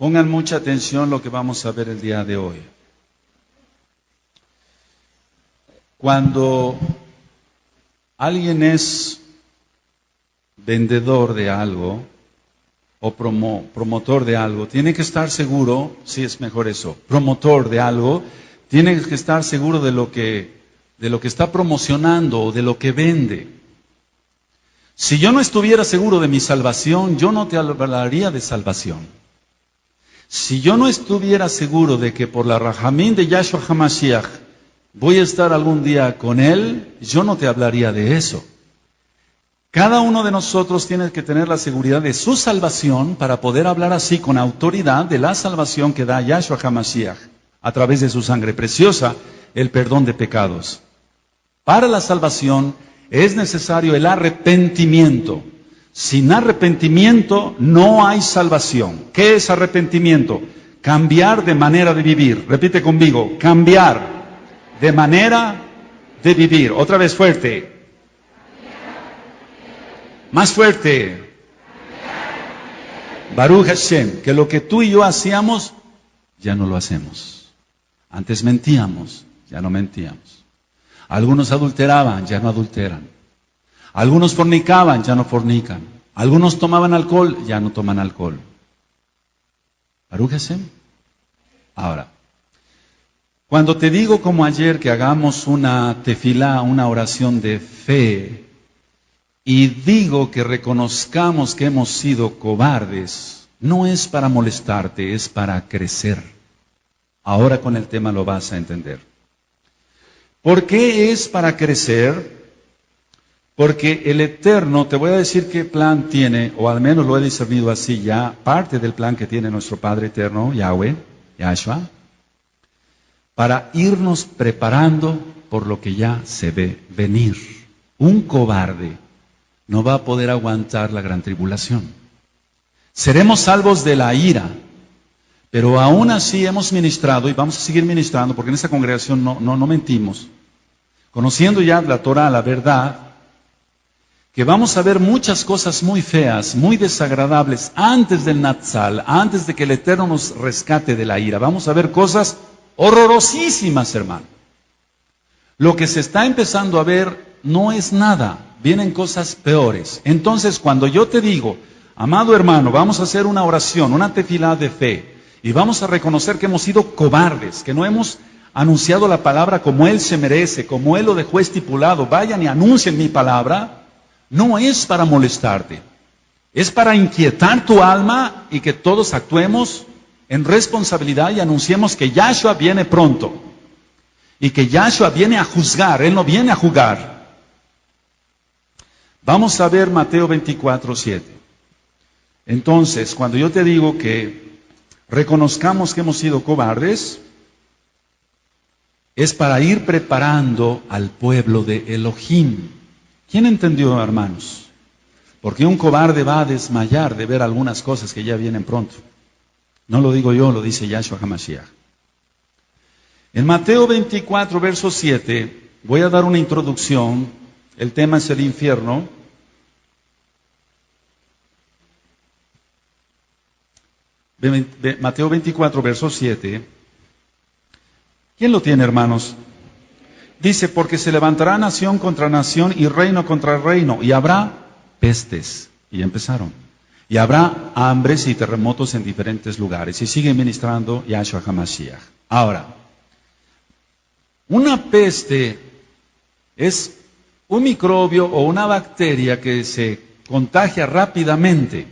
Pongan mucha atención lo que vamos a ver el día de hoy. Cuando alguien es vendedor de algo o promotor de algo, tiene que estar seguro, sí es mejor eso, promotor de algo, tiene que estar seguro de lo que está promocionando o de lo que vende. Si yo no estuviera seguro de mi salvación, yo no te hablaría de salvación. Si yo no estuviera seguro de que por la Rajamín de Yahshua HaMashiach voy a estar algún día con Él, yo no te hablaría de eso. Cada uno de nosotros tiene que tener la seguridad de su salvación para poder hablar así con autoridad de la salvación que da Yahshua HaMashiach a través de su sangre preciosa, el perdón de pecados. Para la salvación es necesario el arrepentimiento. Sin arrepentimiento no hay salvación. ¿Qué es arrepentimiento? Cambiar de manera de vivir. Repite conmigo, cambiar de manera de vivir. Otra vez fuerte. Más fuerte. Baruch Hashem, que lo que tú y yo hacíamos, ya no lo hacemos. Antes mentíamos, ya no mentíamos. Algunos adulteraban, ya no adulteran. Algunos fornicaban, ya no fornican. Algunos tomaban alcohol, ya no toman alcohol. Baruch Hashem. Ahora, cuando te digo como ayer que hagamos una tefilá, una oración de fe, y digo que reconozcamos que hemos sido cobardes, no es para molestarte, es para crecer. Ahora con el tema lo vas a entender. ¿Por qué es para crecer? Porque el Eterno, te voy a decir qué plan tiene, o al menos lo he discernido así ya, parte del plan que tiene nuestro Padre Eterno, Yahweh, Yahshua, para irnos preparando por lo que ya se ve venir. Un cobarde no va a poder aguantar la gran tribulación. Seremos salvos de la ira, pero aún así hemos ministrado y vamos a seguir ministrando, porque en esta congregación no mentimos, conociendo ya la Torah, la verdad, que vamos a ver muchas cosas muy feas, muy desagradables antes del Natsal, antes de que el Eterno nos rescate de la ira. Vamos a ver cosas horrorosísimas, hermano. Lo que se está empezando a ver no es nada, vienen cosas peores. Entonces, cuando yo te digo, amado hermano, vamos a hacer una oración, una tefilá de fe, y vamos a reconocer que hemos sido cobardes, que no hemos anunciado la palabra como Él se merece, como Él lo dejó estipulado, vayan y anuncien mi palabra, no es para molestarte, es para inquietar tu alma y que todos actuemos en responsabilidad y anunciemos que Yahshua viene pronto. Y que Yahshua viene a juzgar, Él no viene a jugar. Vamos a ver Mateo 24:7. Entonces, cuando yo te digo que reconozcamos que hemos sido cobardes, es para ir preparando al pueblo de Elohim. ¿Quién entendió, hermanos? Porque un cobarde va a desmayar de ver algunas cosas que ya vienen pronto. No lo digo yo, lo dice Yahshua HaMashiach. En Mateo 24, verso 7, voy a dar una introducción. El tema es el infierno. Mateo 24, verso 7. ¿Quién lo tiene, hermanos? Dice, porque se levantará nación contra nación y reino contra reino, y habrá pestes. Y empezaron. Y habrá hambres y terremotos en diferentes lugares. Y sigue ministrando Yahshua HaMashiach. Ahora, una peste es un microbio o una bacteria que se contagia rápidamente.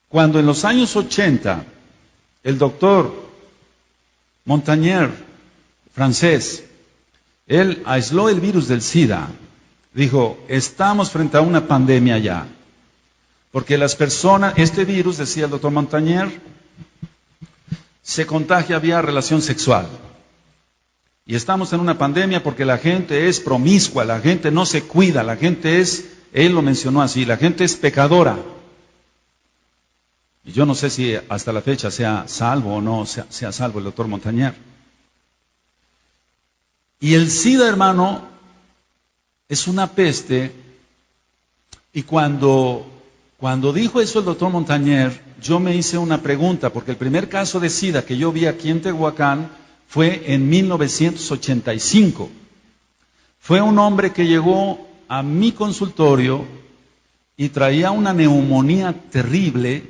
Cuando en los años 80, el doctor Montagnier, francés, él aisló el virus del SIDA, dijo, estamos frente a una pandemia ya. Porque las personas, este virus, decía el doctor Montagnier, se contagia vía relación sexual. Y estamos en una pandemia porque la gente es promiscua, la gente no se cuida, la gente es, él lo mencionó así, la gente es pecadora. Y yo no sé si hasta la fecha sea salvo o no sea salvo el doctor Montagnier. Y el SIDA, hermano, es una peste, y cuando Cuando dijo eso el doctor Montañer, yo me hice una pregunta, porque el primer caso de SIDA que yo vi aquí en Tehuacán fue en 1985. Fue un hombre que llegó a mi consultorio y traía una neumonía terrible,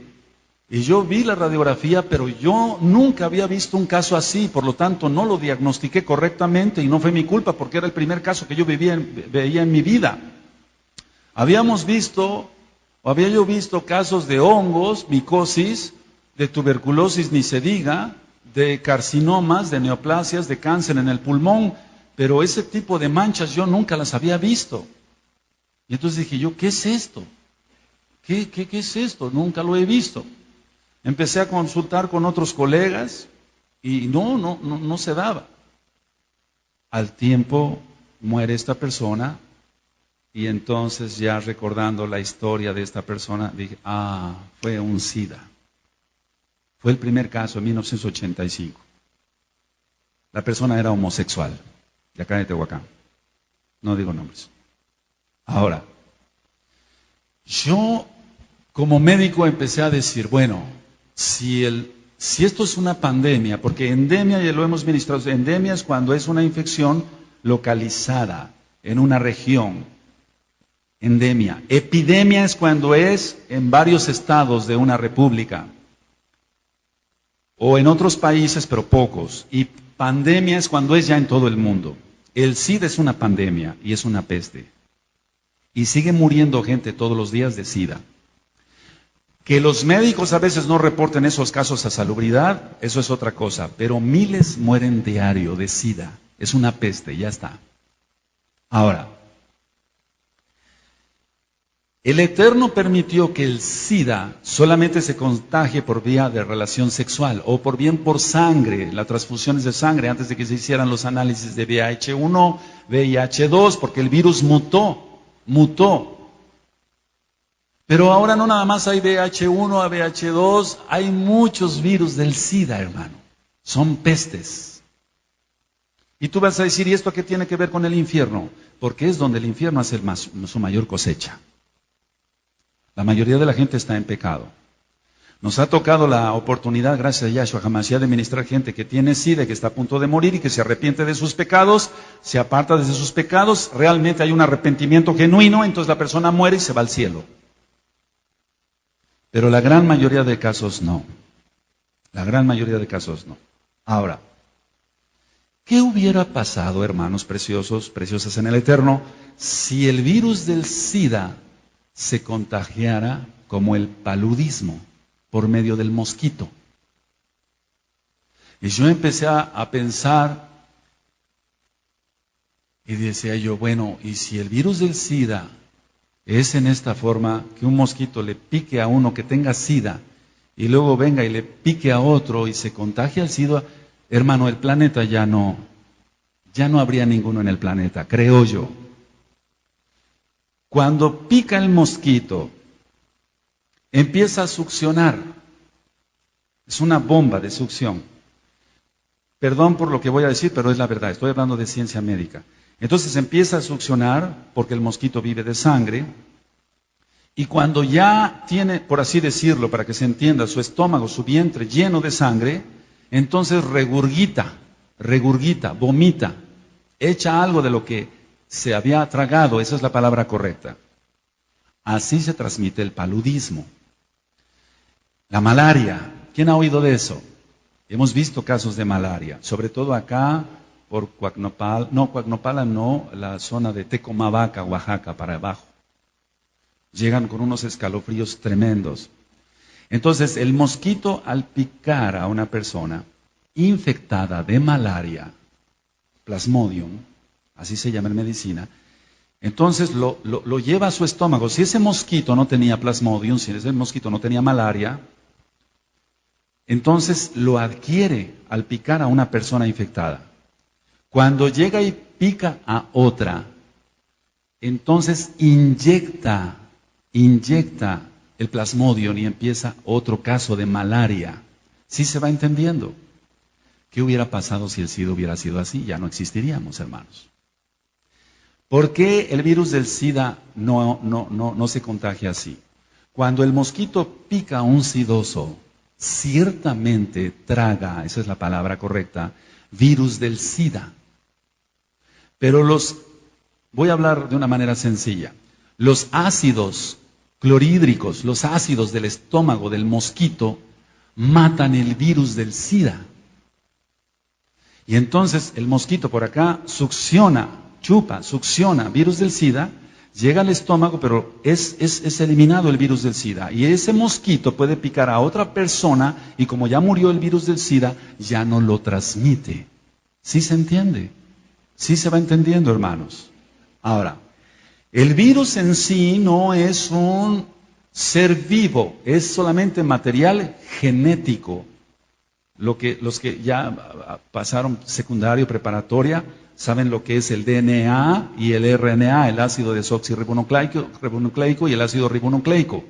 y yo vi la radiografía, pero yo nunca había visto un caso así, por lo tanto no lo diagnostiqué correctamente y no fue mi culpa porque era el primer caso que yo veía en mi vida. Había yo visto casos de hongos, micosis, de tuberculosis ni se diga, de carcinomas, de neoplasias, de cáncer en el pulmón, pero ese tipo de manchas yo nunca las había visto. Y entonces dije yo, ¿qué es esto? ¿Qué es esto? Nunca lo he visto. Empecé a consultar con otros colegas y no se daba. Al tiempo muere esta persona y entonces ya recordando la historia de esta persona dije, fue un SIDA. Fue el primer caso en 1985. La persona era homosexual, de acá de Tehuacán. No digo nombres. Ahora, yo como médico empecé a decir, bueno, si esto es una pandemia, porque endemia ya lo hemos ministrado, endemia es cuando es una infección localizada en una región, endemia. Epidemia es cuando es en varios estados de una república, o en otros países, pero pocos. Y pandemia es cuando es ya en todo el mundo. El SIDA es una pandemia y es una peste. Y sigue muriendo gente todos los días de SIDA. Que los médicos a veces no reporten esos casos a salubridad, eso es otra cosa, pero miles mueren diario de SIDA. Es una peste, ya está. Ahora, el Eterno permitió que el SIDA solamente se contagie por vía de relación sexual o por bien por sangre, las transfusiones de sangre, antes de que se hicieran los análisis de VIH-1, VIH-2, porque el virus mutó. Pero ahora no nada más hay VIH-1 a VIH-2, hay muchos virus del SIDA, hermano. Son pestes. Y tú vas a decir, ¿y esto qué tiene que ver con el infierno? Porque es donde el infierno hace su mayor cosecha. La mayoría de la gente está en pecado. Nos ha tocado la oportunidad, gracias a Yahshua HaMashiach, de ministrar gente que tiene SIDA, que está a punto de morir y que se arrepiente de sus pecados, se aparta de sus pecados, realmente hay un arrepentimiento genuino, entonces la persona muere y se va al cielo. Pero la gran mayoría de casos no. La gran mayoría de casos no. Ahora, ¿qué hubiera pasado, hermanos preciosos, preciosas en el Eterno, si el virus del SIDA se contagiara como el paludismo por medio del mosquito? Y yo empecé a pensar y decía yo, bueno, ¿y si el virus del SIDA es en esta forma, que un mosquito le pique a uno que tenga SIDA y luego venga y le pique a otro y se contagia el SIDA? Hermano, el planeta ya no habría ninguno en el planeta, creo yo. Cuando pica el mosquito, empieza a succionar. Es una bomba de succión. Perdón por lo que voy a decir, pero es la verdad, estoy hablando de ciencia médica. Entonces empieza a succionar, porque el mosquito vive de sangre, y cuando ya tiene, por así decirlo, para que se entienda, su estómago, su vientre lleno de sangre, entonces regurgita, vomita, echa algo de lo que se había tragado, esa es la palabra correcta. Así se transmite el paludismo. La malaria, ¿quién ha oído de eso? Hemos visto casos de malaria, sobre todo acá, por Cuacnopala no, la zona de Tecomavaca, Oaxaca, para abajo. Llegan con unos escalofríos tremendos. Entonces, el mosquito al picar a una persona infectada de malaria, Plasmodium, así se llama en medicina, entonces lo lleva a su estómago. Si ese mosquito no tenía Plasmodium, si ese mosquito no tenía malaria, entonces lo adquiere al picar a una persona infectada. Cuando llega y pica a otra, entonces inyecta el Plasmodium y empieza otro caso de malaria. ¿Sí se va entendiendo? ¿Qué hubiera pasado si el SIDA hubiera sido así? Ya no existiríamos, hermanos. ¿Por qué el virus del SIDA no se contagia así? Cuando el mosquito pica a un sidoso, ciertamente traga, esa es la palabra correcta, virus del SIDA. Pero voy a hablar de una manera sencilla. Los ácidos clorhídricos, los ácidos del estómago del mosquito, matan el virus del SIDA. Y entonces el mosquito por acá succiona virus del SIDA, llega al estómago, pero es eliminado el virus del SIDA. Y ese mosquito puede picar a otra persona y como ya murió el virus del SIDA, ya no lo transmite. ¿Sí se entiende? ¿Sí se va entendiendo, hermanos? Ahora, el virus en sí no es un ser vivo, es solamente material genético. Los que ya pasaron secundario, preparatoria, saben lo que es el DNA y el RNA, el ácido desoxirribonucleico y el ácido ribonucleico.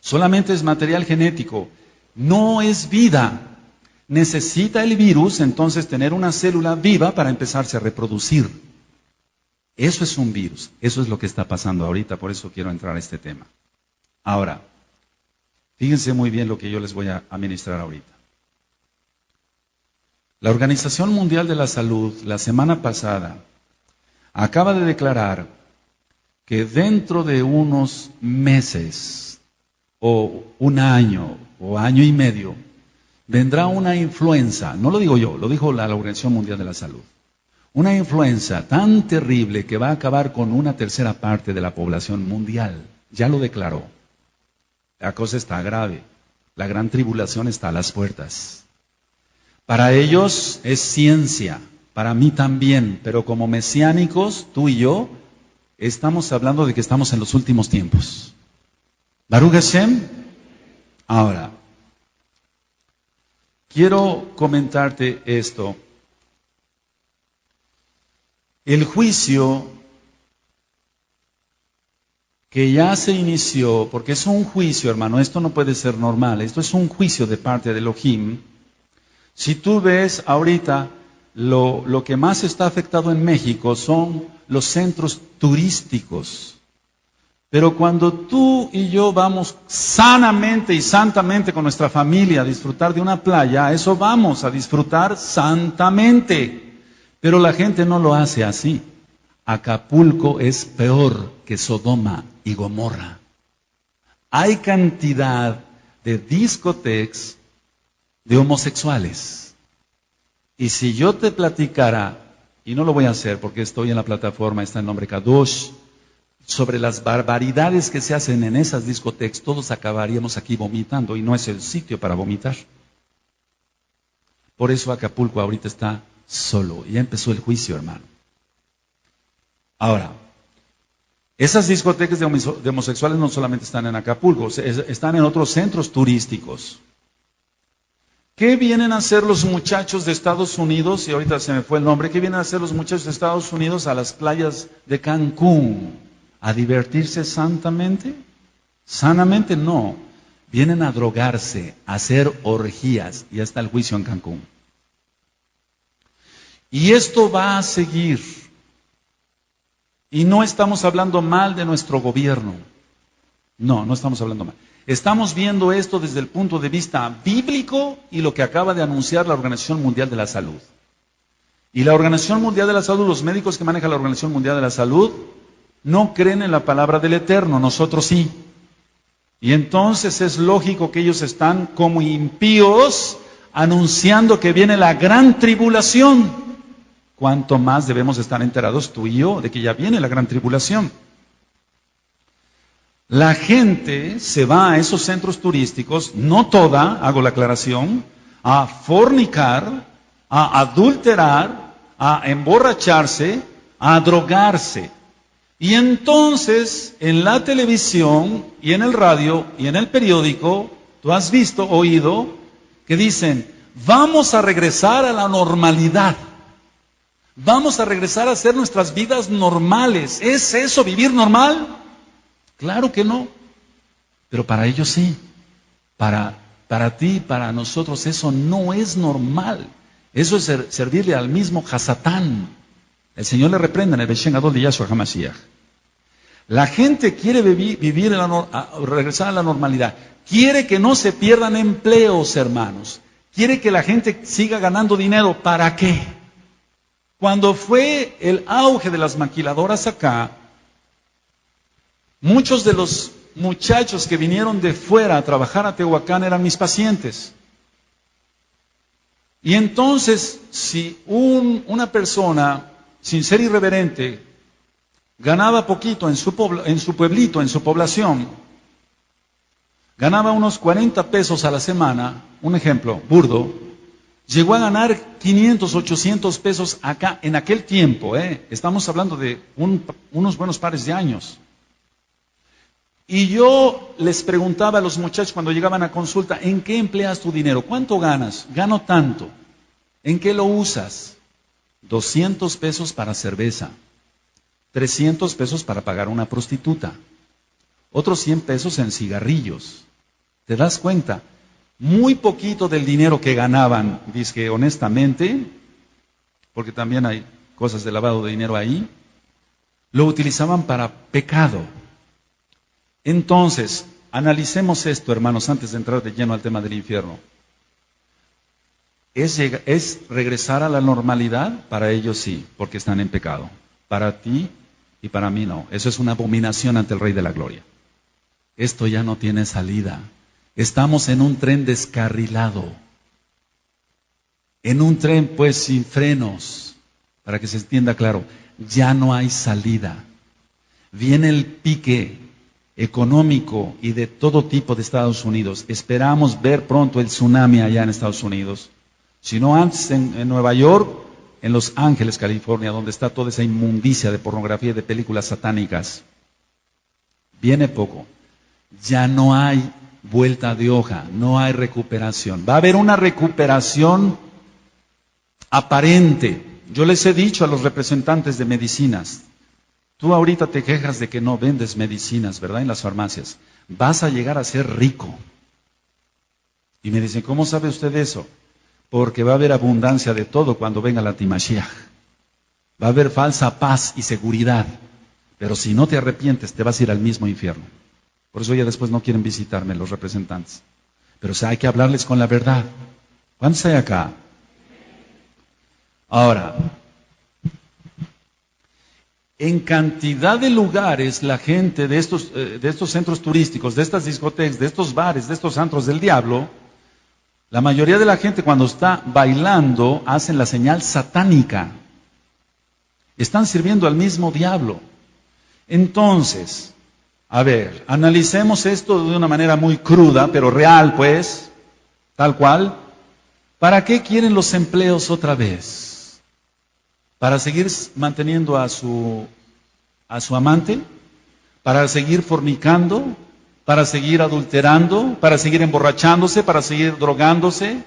Solamente es material genético, no es vida. Necesita el virus entonces tener una célula viva para empezarse a reproducir. Eso es un virus, eso es lo que está pasando ahorita, por eso quiero entrar a este tema. Ahora, fíjense muy bien lo que yo les voy a ministrar ahorita. La Organización Mundial de la Salud, la semana pasada, acaba de declarar que dentro de unos meses, o un año, o año y medio, vendrá una influenza, no lo digo yo, lo dijo la Organización Mundial de la Salud. Una influenza tan terrible que va a acabar con una tercera parte de la población mundial. Ya lo declaró. La cosa está grave. La gran tribulación está a las puertas. Para ellos es ciencia, para mí también, pero como mesiánicos, tú y yo, estamos hablando de que estamos en los últimos tiempos. Baruch Hashem. Ahora, quiero comentarte esto. El juicio que ya se inició, porque es un juicio, hermano, esto no puede ser normal, esto es un juicio de parte de Elohim. Si tú ves ahorita, lo que más está afectado en México son los centros turísticos. Pero cuando tú y yo vamos sanamente y santamente con nuestra familia a disfrutar de una playa, a eso vamos a disfrutar santamente. Pero la gente no lo hace así. Acapulco es peor que Sodoma y Gomorra. Hay cantidad de discotecas de homosexuales. Y si yo te platicara, y no lo voy a hacer porque estoy en la plataforma, está el nombre Kadosh, sobre las barbaridades que se hacen en esas discotecas, todos acabaríamos aquí vomitando y no es el sitio para vomitar. Por eso Acapulco ahorita está solo. Ya empezó el juicio, hermano. Ahora, esas discotecas de homosexuales no solamente están en Acapulco, están en otros centros turísticos. ¿Qué vienen a hacer los muchachos de Estados Unidos? Y ahorita se me fue el nombre. ¿Qué vienen a hacer los muchachos de Estados Unidos a las playas de Cancún? ¿A divertirse santamente? Sanamente no. Vienen a drogarse, a hacer orgías. Ya está el juicio en Cancún. Y esto va a seguir. Y no estamos hablando mal de nuestro gobierno. No estamos hablando mal. Estamos viendo esto desde el punto de vista bíblico y lo que acaba de anunciar la Organización Mundial de la Salud. Y la Organización Mundial de la Salud, los médicos que manejan la Organización Mundial de la Salud, no creen en la palabra del Eterno, nosotros sí. Y entonces es lógico que ellos están como impíos anunciando que viene la gran tribulación. ¿Cuánto más debemos estar enterados tú y yo de que ya viene la gran tribulación? La gente se va a esos centros turísticos, no toda, hago la aclaración, a fornicar, a adulterar, a emborracharse, a drogarse. Y entonces, en la televisión y en el radio y en el periódico, tú has visto, oído, que dicen, vamos a regresar a la normalidad. Vamos a regresar a hacer nuestras vidas normales. ¿Es eso vivir normal? Claro que no. Pero para ellos sí. Para ti, para nosotros, eso no es normal. Eso es servirle al mismo Hasatán. El Señor le reprenda en el Beshen Gadol de Yahshua HaMashiach. La gente quiere vivir regresar a la normalidad. Quiere que no se pierdan empleos, hermanos. Quiere que la gente siga ganando dinero. ¿Para qué? Cuando fue el auge de las maquiladoras acá, muchos de los muchachos que vinieron de fuera a trabajar a Tehuacán eran mis pacientes. Y entonces, si una persona, sin ser irreverente, ganaba poquito en su pueblito, en su población, ganaba unos 40 pesos a la semana, un ejemplo burdo, llegó a ganar 500, 800 pesos acá en aquel tiempo, estamos hablando de unos buenos pares de años. Y yo les preguntaba a los muchachos cuando llegaban a consulta, ¿en qué empleas tu dinero? ¿Cuánto ganas? Gano tanto. ¿En qué lo usas? 200 pesos para cerveza, 300 pesos para pagar una prostituta, otros 100 pesos en cigarrillos. ¿Te das cuenta? Muy poquito del dinero que ganaban, dizque honestamente, porque también hay cosas de lavado de dinero ahí, lo utilizaban para pecado. Entonces, analicemos esto, hermanos, antes de entrar de lleno al tema del infierno. ¿Es regresar a la normalidad? Para ellos sí, porque están en pecado. Para ti y para mí no. Eso es una abominación ante el Rey de la Gloria. Esto ya no tiene salida. Estamos en un tren descarrilado. En un tren pues sin frenos. Para que se entienda claro, ya no hay salida. Viene el pique económico y de todo tipo de Estados Unidos. Esperamos ver pronto el tsunami allá en Estados Unidos. Si no antes en Nueva York, en Los Ángeles, California, donde está toda esa inmundicia de pornografía y de películas satánicas. Viene poco. Ya no hay vuelta de hoja, no hay recuperación. Va a haber una recuperación aparente. Yo les he dicho a los representantes de medicinas, tú ahorita te quejas de que no vendes medicinas, ¿verdad? En las farmacias. Vas a llegar a ser rico. Y me dicen, ¿cómo sabe usted eso? Porque va a haber abundancia de todo cuando venga la Timashiach. Va a haber falsa paz y seguridad. Pero si no te arrepientes, te vas a ir al mismo infierno. Por eso ya después no quieren visitarme los representantes. Pero hay que hablarles con la verdad. ¿Cuántos hay acá? Ahora, en cantidad de lugares la gente de estos centros turísticos, de estas discotecas, de estos bares, de estos antros del diablo, la mayoría de la gente cuando está bailando hacen la señal satánica. Están sirviendo al mismo diablo. Entonces, a ver, analicemos esto de una manera muy cruda, pero real pues, tal cual. ¿Para qué quieren los empleos otra vez? ¿Para seguir manteniendo a su amante? ¿Para seguir fornicando? ¿Para seguir adulterando? ¿Para seguir emborrachándose? ¿Para seguir drogándose?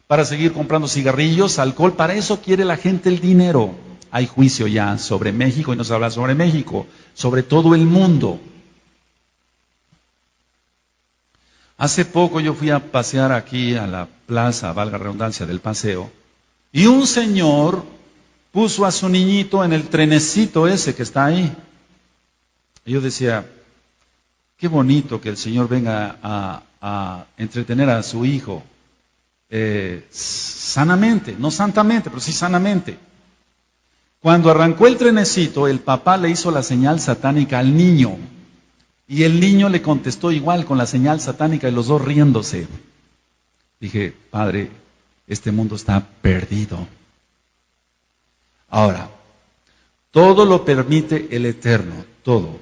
¿Para seguir comprando cigarrillos, alcohol? Para eso quiere la gente el dinero. Hay juicio ya sobre México y no se habla sobre México, sobre todo el mundo. Hace poco yo fui a pasear aquí a la plaza, valga la redundancia, del paseo, y un señor puso a su niñito en el trenecito ese que está ahí. Y yo decía, qué bonito que el Señor venga a entretener a su hijo sanamente, no santamente, pero sí sanamente. Cuando arrancó el trenecito, el papá le hizo la señal satánica al niño. Y el niño le contestó igual con la señal satánica y los dos riéndose. Dije, Padre, este mundo está perdido. Ahora, todo lo permite el Eterno, todo.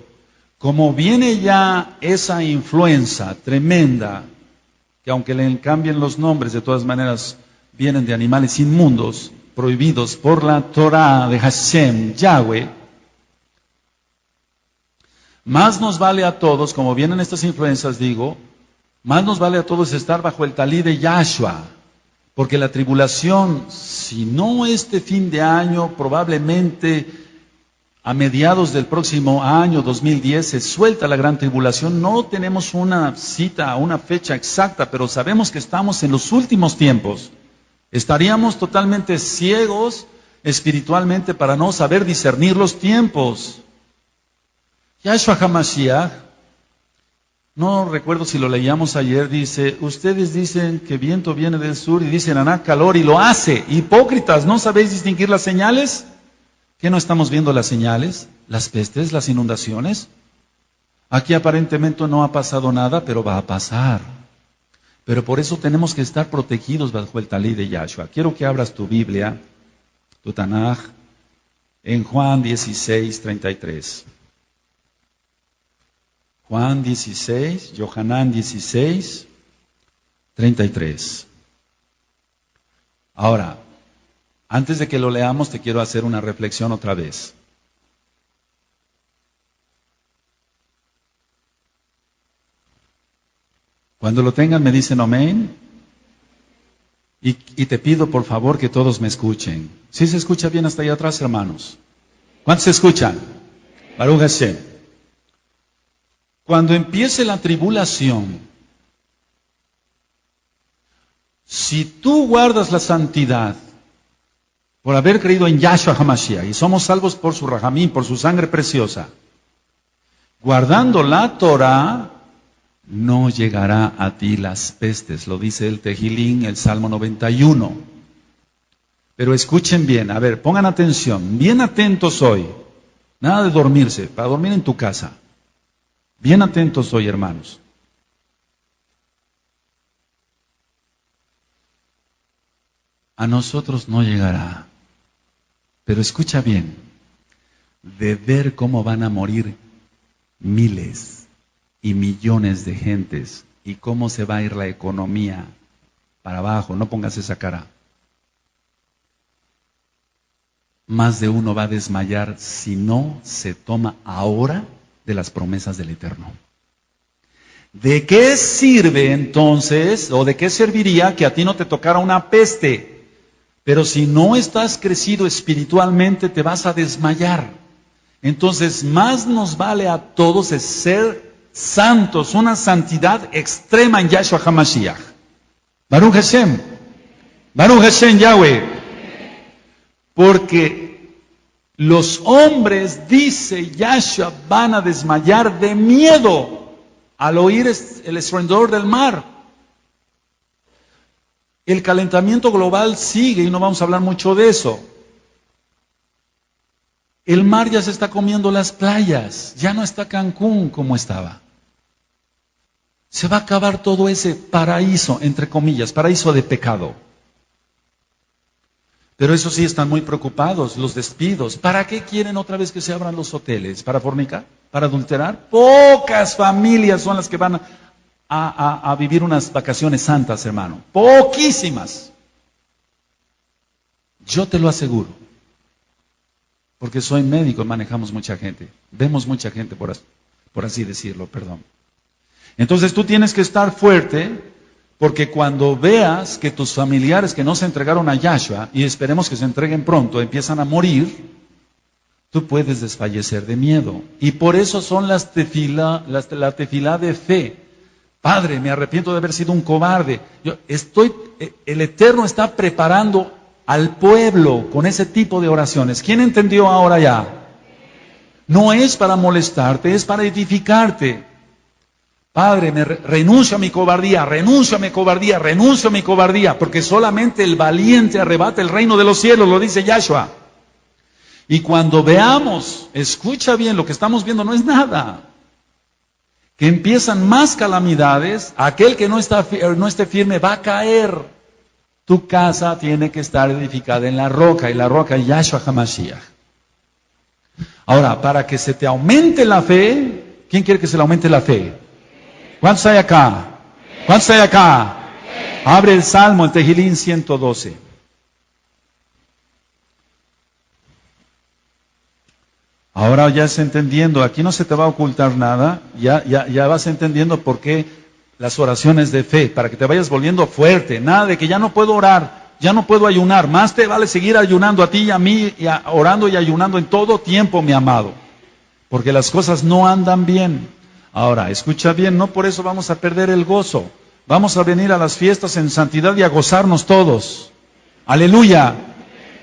Como viene ya esa influenza tremenda, que aunque le cambien los nombres, de todas maneras vienen de animales inmundos, prohibidos por la Torah de Hashem, Yahweh, más nos vale a todos, como vienen estas influencias, digo, más nos vale a todos estar bajo el talí de Yahshua, porque la tribulación, si no este fin de año, probablemente a mediados del próximo año, 2010, se suelta la gran tribulación. No tenemos una cita, una fecha exacta, pero sabemos que estamos en los últimos tiempos. Estaríamos totalmente ciegos espiritualmente para no saber discernir los tiempos. Yahshua HaMashiach, no recuerdo si lo leíamos ayer, dice, ustedes dicen que viento viene del sur y dicen Aná calor y lo hace. Hipócritas, ¿no sabéis distinguir las señales? ¿Qué no estamos viendo las señales? Las pestes, las inundaciones. Aquí aparentemente no ha pasado nada, pero va a pasar. Pero por eso tenemos que estar protegidos bajo el talí de Yahshua. Quiero que abras tu Biblia, tu Tanaj, en Juan 16, 33. Juan 16, Yohanan 16, 33. Ahora, antes de que lo leamos, te quiero hacer una reflexión otra vez. Cuando lo tengan me dicen amén. Y te pido por favor que todos me escuchen. ¿Sí se escucha bien hasta allá atrás, hermanos? ¿Cuántos se escuchan? Baruch Hashem. Cuando empiece la tribulación, si tú guardas la santidad por haber creído en Yahshua HaMashiach y somos salvos por su Rahamim, por su sangre preciosa, guardando la Torah, no llegará a ti las pestes, lo dice el Tejilín, el Salmo 91. Pero escuchen bien, a ver, pongan atención, bien atentos hoy, nada de dormirse, para dormir en tu casa. Bien atentos hoy, hermanos. A nosotros no llegará, pero escucha bien, de ver cómo van a morir miles y millones de gentes y cómo se va a ir la economía para abajo, no pongas esa cara. Más de uno va a desmayar si no se toma ahora de las promesas del Eterno. ¿De qué sirve entonces, o de qué serviría que a ti no te tocara una peste? Pero si no estás crecido espiritualmente, te vas a desmayar. Entonces, más nos vale a todos es ser santos, una santidad extrema en Yahshua HaMashiach. Baruch Hashem. Baruch Hashem Yahweh. Porque los hombres, dice Yahshua, van a desmayar de miedo al oír el estruendor del mar. El calentamiento global sigue y no vamos a hablar mucho de eso. El mar ya se está comiendo las playas, ya no está Cancún como estaba. Se va a acabar todo ese paraíso, entre comillas, paraíso de pecado. Pero eso sí, están muy preocupados, los despidos. ¿Para qué quieren otra vez que se abran los hoteles? ¿Para fornicar? ¿Para adulterar? Pocas familias son las que van a vivir unas vacaciones santas, hermano. Poquísimas. Yo te lo aseguro. Porque soy médico, manejamos mucha gente. Vemos mucha gente, por así decirlo, perdón. Entonces tú tienes que estar fuerte, porque cuando veas que tus familiares que no se entregaron a Yahshua, y esperemos que se entreguen pronto, empiezan a morir, tú puedes desfallecer de miedo. Y por eso son la tefilá de fe. Padre, me arrepiento de haber sido un cobarde. El Eterno está preparando al pueblo con ese tipo de oraciones. ¿Quién entendió ahora ya? No es para molestarte, es para edificarte. Padre, renuncio a mi cobardía, renuncio a mi cobardía, renuncio a mi cobardía, porque solamente el valiente arrebata el reino de los cielos, lo dice Yahshua. Y cuando veamos, escucha bien, lo que estamos viendo no es nada. Que empiezan más calamidades, aquel que no esté firme va a caer. Tu casa tiene que estar edificada en la roca, y la roca es Yahshua HaMashiach. Ahora, para que se te aumente la fe, ¿quién quiere que se le aumente la fe? ¿Cuántos hay acá? ¿Cuántos hay acá? Abre el Salmo, el Tejilín 112. Ahora ya vas entendiendo, aquí no se te va a ocultar nada, ya vas entendiendo por qué las oraciones de fe, para que te vayas volviendo fuerte, nada de que ya no puedo orar, ya no puedo ayunar, más te vale seguir ayunando a ti y a mí, orando y ayunando en todo tiempo, mi amado, porque las cosas no andan bien. Ahora, escucha bien, no por eso vamos a perder el gozo, vamos a venir a las fiestas en santidad y a gozarnos todos. Aleluya.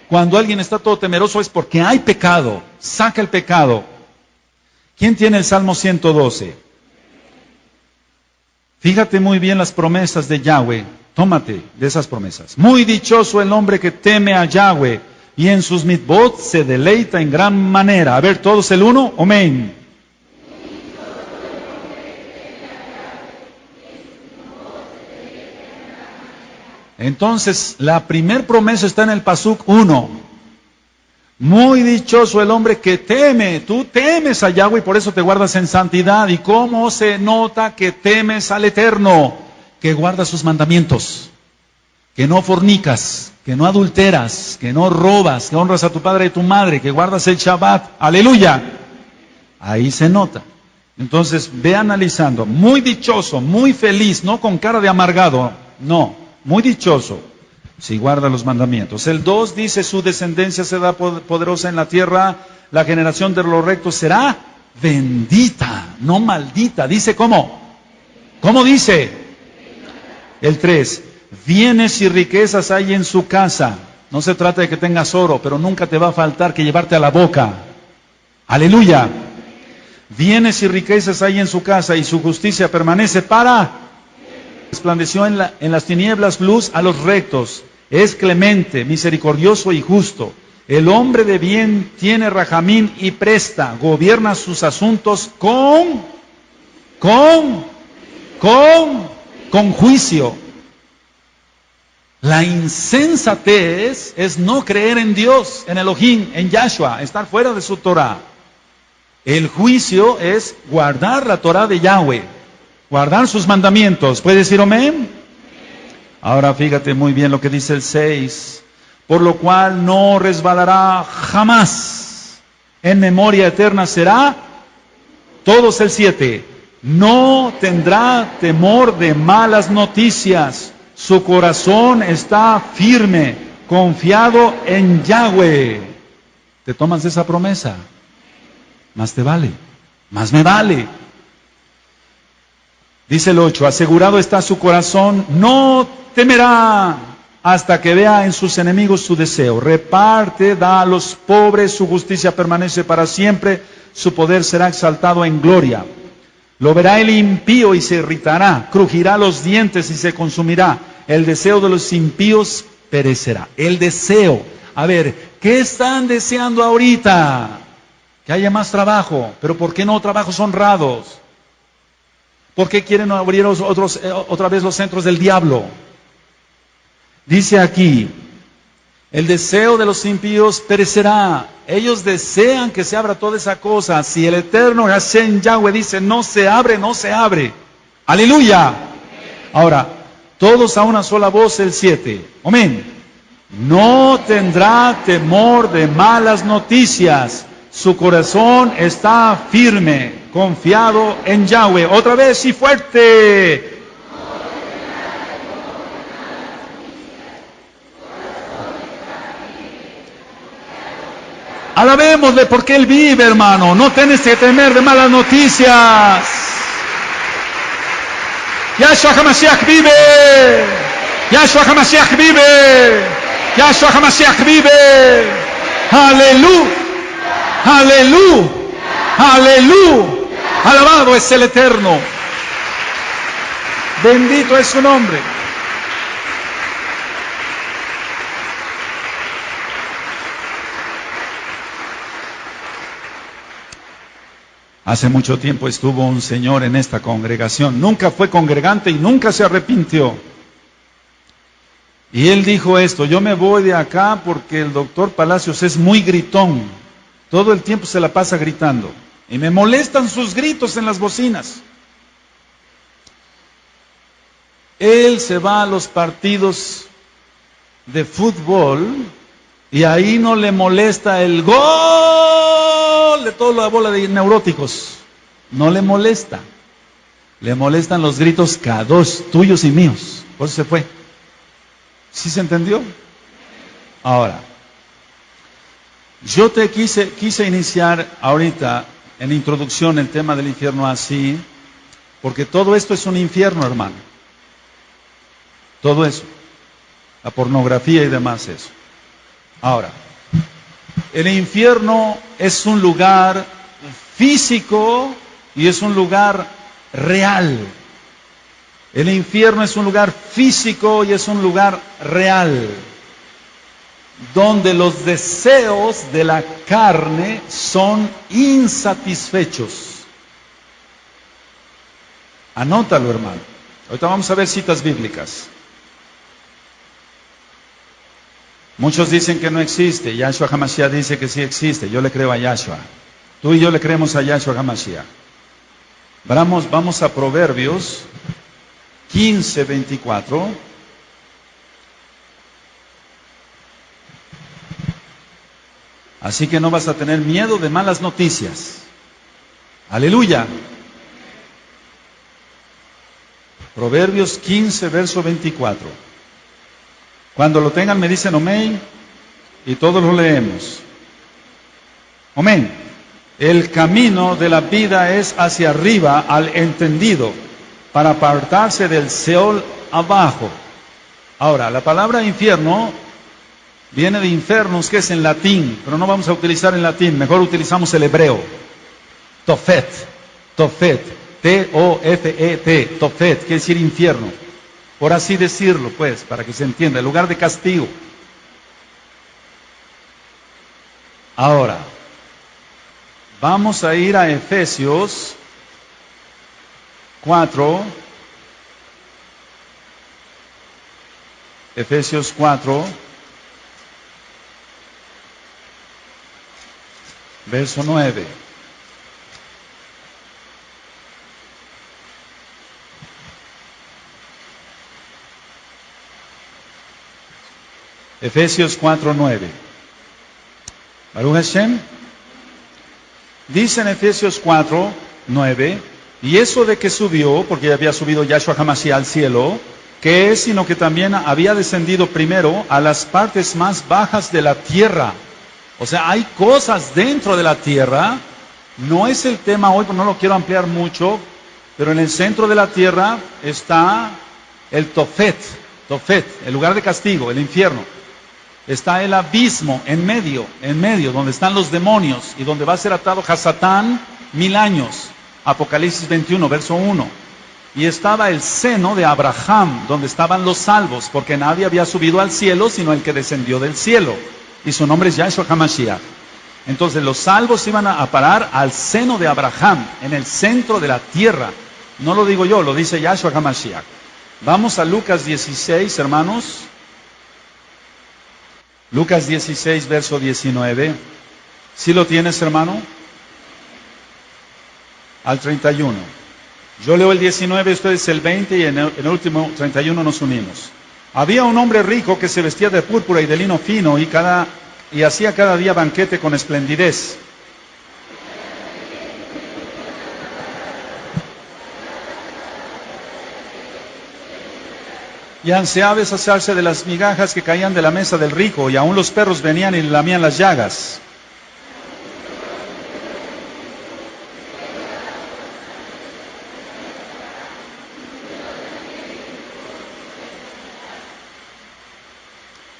Cuando alguien está todo temeroso es porque hay pecado, saca el pecado. ¿Quién tiene el Salmo 112? Fíjate muy bien las promesas de Yahweh. Tómate de esas promesas. Muy dichoso el hombre que teme a Yahweh y en sus mitzvot se deleita en gran manera. A ver, todos el uno, amén. Entonces, la primer promesa está en el Pasuk 1. Muy dichoso el hombre que teme. Tú temes a Yahweh y por eso te guardas en santidad. ¿Y cómo se nota que temes al Eterno? Que guardas sus mandamientos. Que no fornicas, que no adulteras, que no robas, que honras a tu padre y tu madre, que guardas el Shabbat. ¡Aleluya! Ahí se nota. Entonces, ve analizando. Muy dichoso, muy feliz, no con cara de amargado. No, muy dichoso. Si guarda los mandamientos. El 2 dice, su descendencia será poderosa en la tierra, la generación de los rectos será bendita, no maldita. Dice, ¿cómo? ¿Cómo dice? El 3, bienes y riquezas hay en su casa. No se trata de que tengas oro, pero nunca te va a faltar que llevarte a la boca. Aleluya. Bienes y riquezas hay en su casa y su justicia permanece para... Resplandeció en las tinieblas luz a los rectos. Es clemente, misericordioso y justo. El hombre de bien tiene rajamín y presta. Gobierna sus asuntos con juicio. La insensatez es no creer en Dios, en Elohim, en Yahshua, estar fuera de su Torah. El juicio es guardar la Torah de Yahweh. Guardar sus mandamientos. ¿Puede decir amén? Ahora fíjate muy bien lo que dice el 6. Por lo cual no resbalará jamás. En memoria eterna será. Todos el 7. No tendrá temor de malas noticias. Su corazón está firme, confiado en Yahweh. ¿Te tomas esa promesa? Más te vale. Más me vale. Dice el 8, asegurado está su corazón, no temerá hasta que vea en sus enemigos su deseo. Reparte, da a los pobres, su justicia permanece para siempre, su poder será exaltado en gloria. Lo verá el impío y se irritará, crujirá los dientes y se consumirá. El deseo de los impíos perecerá. El deseo. A ver, ¿qué están deseando ahorita? Que haya más trabajo, pero ¿por qué no trabajos honrados? ¿Por qué quieren abrir otra vez los centros del diablo? Dice aquí, el deseo de los impíos perecerá. Ellos desean que se abra toda esa cosa. Si el eterno Hashem Yahweh dice, no se abre, no se abre. ¡Aleluya! Ahora, todos a una sola voz, el 7. Amén. No tendrá temor de malas noticias. Su corazón está firme, confiado en Yahweh. Otra vez y fuerte. Alabémosle porque Él vive, hermano. No tienes que temer de malas noticias. Yahshua HaMashiach vive. Yahshua HaMashiach vive. Yahshua HaMashiach vive. Aleluya. Aleluya, aleluya, alabado es el Eterno, bendito es su nombre. Hace mucho tiempo estuvo un señor en esta congregación, nunca fue congregante y nunca se arrepintió. Y él dijo esto, yo me voy de acá porque el doctor Palacios es muy gritón. Todo el tiempo se la pasa gritando. Y me molestan sus gritos en las bocinas. Él se va a los partidos de fútbol y ahí no le molesta el gol de toda la bola de neuróticos. No le molesta. Le molestan los gritos kadosh, tuyos y míos. Por eso se fue. ¿Sí se entendió? Ahora. Yo te quise iniciar ahorita en la introducción el tema del infierno así, porque todo esto es un infierno, hermano. Todo eso. La pornografía y demás eso. Ahora, el infierno es un lugar físico y es un lugar real. El infierno es un lugar físico y es un lugar real, donde los deseos de la carne son insatisfechos. Anótalo, hermano. Ahorita vamos a ver citas bíblicas. Muchos dicen que no existe. Yahshua HaMashiach dice que sí existe. Yo le creo a Yahshua. Tú y yo le creemos a Yahshua HaMashiach. Vamos a Proverbios 15:24. Así que no vas a tener miedo de malas noticias. Aleluya. Proverbios 15, verso 24. Cuando lo tengan me dicen amén y todos lo leemos. Amén. El camino de la vida es hacia arriba al entendido, para apartarse del Seol abajo. Ahora, la palabra infierno viene de infernos, que es en latín, pero no vamos a utilizar en latín, mejor utilizamos el hebreo. Tofet, T-O-F-E-T, Tofet, quiere decir infierno. Por así decirlo, pues, para que se entienda, el lugar de castigo. Ahora, vamos a ir a Efesios 4. Efesios 4, verso 9. Efesios 4:9. Baruch Hashem. Dice en Efesios 4:9, y eso de que subió, porque ya había subido Yahshua HaMashiach al cielo, que es sino que también había descendido primero a las partes más bajas de la tierra. O sea, hay cosas dentro de la tierra. No es el tema hoy, no lo quiero ampliar mucho, pero en el centro de la tierra está el Tofet, el lugar de castigo, el infierno. Está el abismo en medio, donde están los demonios y donde va a ser atado Hasatán 1000 años. Apocalipsis 21, verso 1. Y estaba el seno de Abraham, donde estaban los salvos, porque nadie había subido al cielo, sino el que descendió del cielo. Y su nombre es Yahshua HaMashiach. Entonces los salvos iban a parar al seno de Abraham, en el centro de la tierra. No lo digo yo, lo dice Yahshua HaMashiach. Vamos a Lucas 16, hermanos. Lucas 16, verso 19. ¿Sí lo tienes, hermano? Al 31. Yo leo el 19, ustedes el 20 y en el último 31 nos unimos. Había un hombre rico que se vestía de púrpura y de lino fino y hacía cada día banquete con esplendidez. Y ansiaba saciarse de las migajas que caían de la mesa del rico, y aún los perros venían y le lamían las llagas.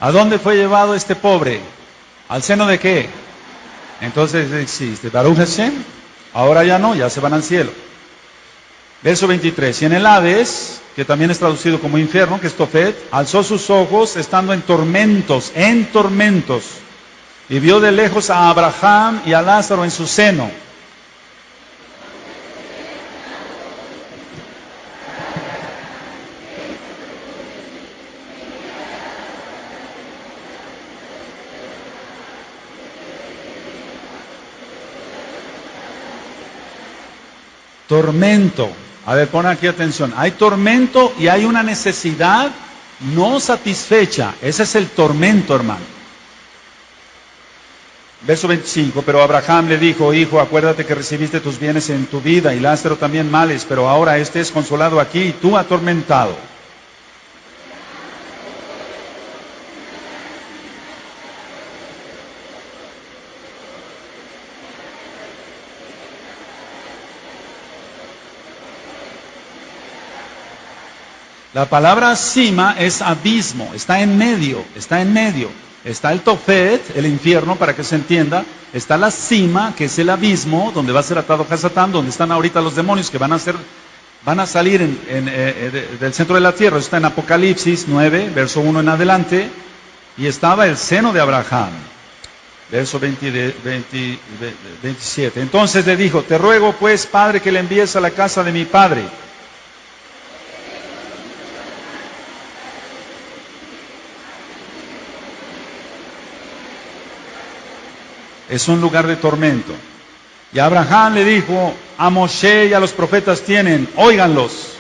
¿A dónde fue llevado este pobre? ¿Al seno de qué? Entonces existe Baruch Hashem. Ahora ya no, ya se van al cielo. Verso 23. Y en el Hades, que también es traducido como infierno, que es Tofet, alzó sus ojos estando en tormentos, y vio de lejos a Abraham y a Lázaro en su seno. Tormento. A ver, pon aquí atención. Hay tormento y hay una necesidad no satisfecha. Ese es el tormento, hermano. Verso 25. Pero Abraham le dijo: hijo, acuérdate que recibiste tus bienes en tu vida y Lázaro también males, pero ahora este es consolado aquí y tú atormentado. La palabra cima es abismo, está en medio. Está el Tophet, el infierno, para que se entienda. Está la cima, que es el abismo, donde va a ser atado Hasatán, donde están ahorita los demonios que van a salir del centro de la tierra. Eso está en Apocalipsis 9, verso 1 en adelante. Y estaba el seno de Abraham, verso 27. Entonces le dijo: te ruego pues, Padre, que le envíes a la casa de mi padre. Es un lugar de tormento. Y Abraham le dijo: a Moshe y a los profetas tienen, óiganlos.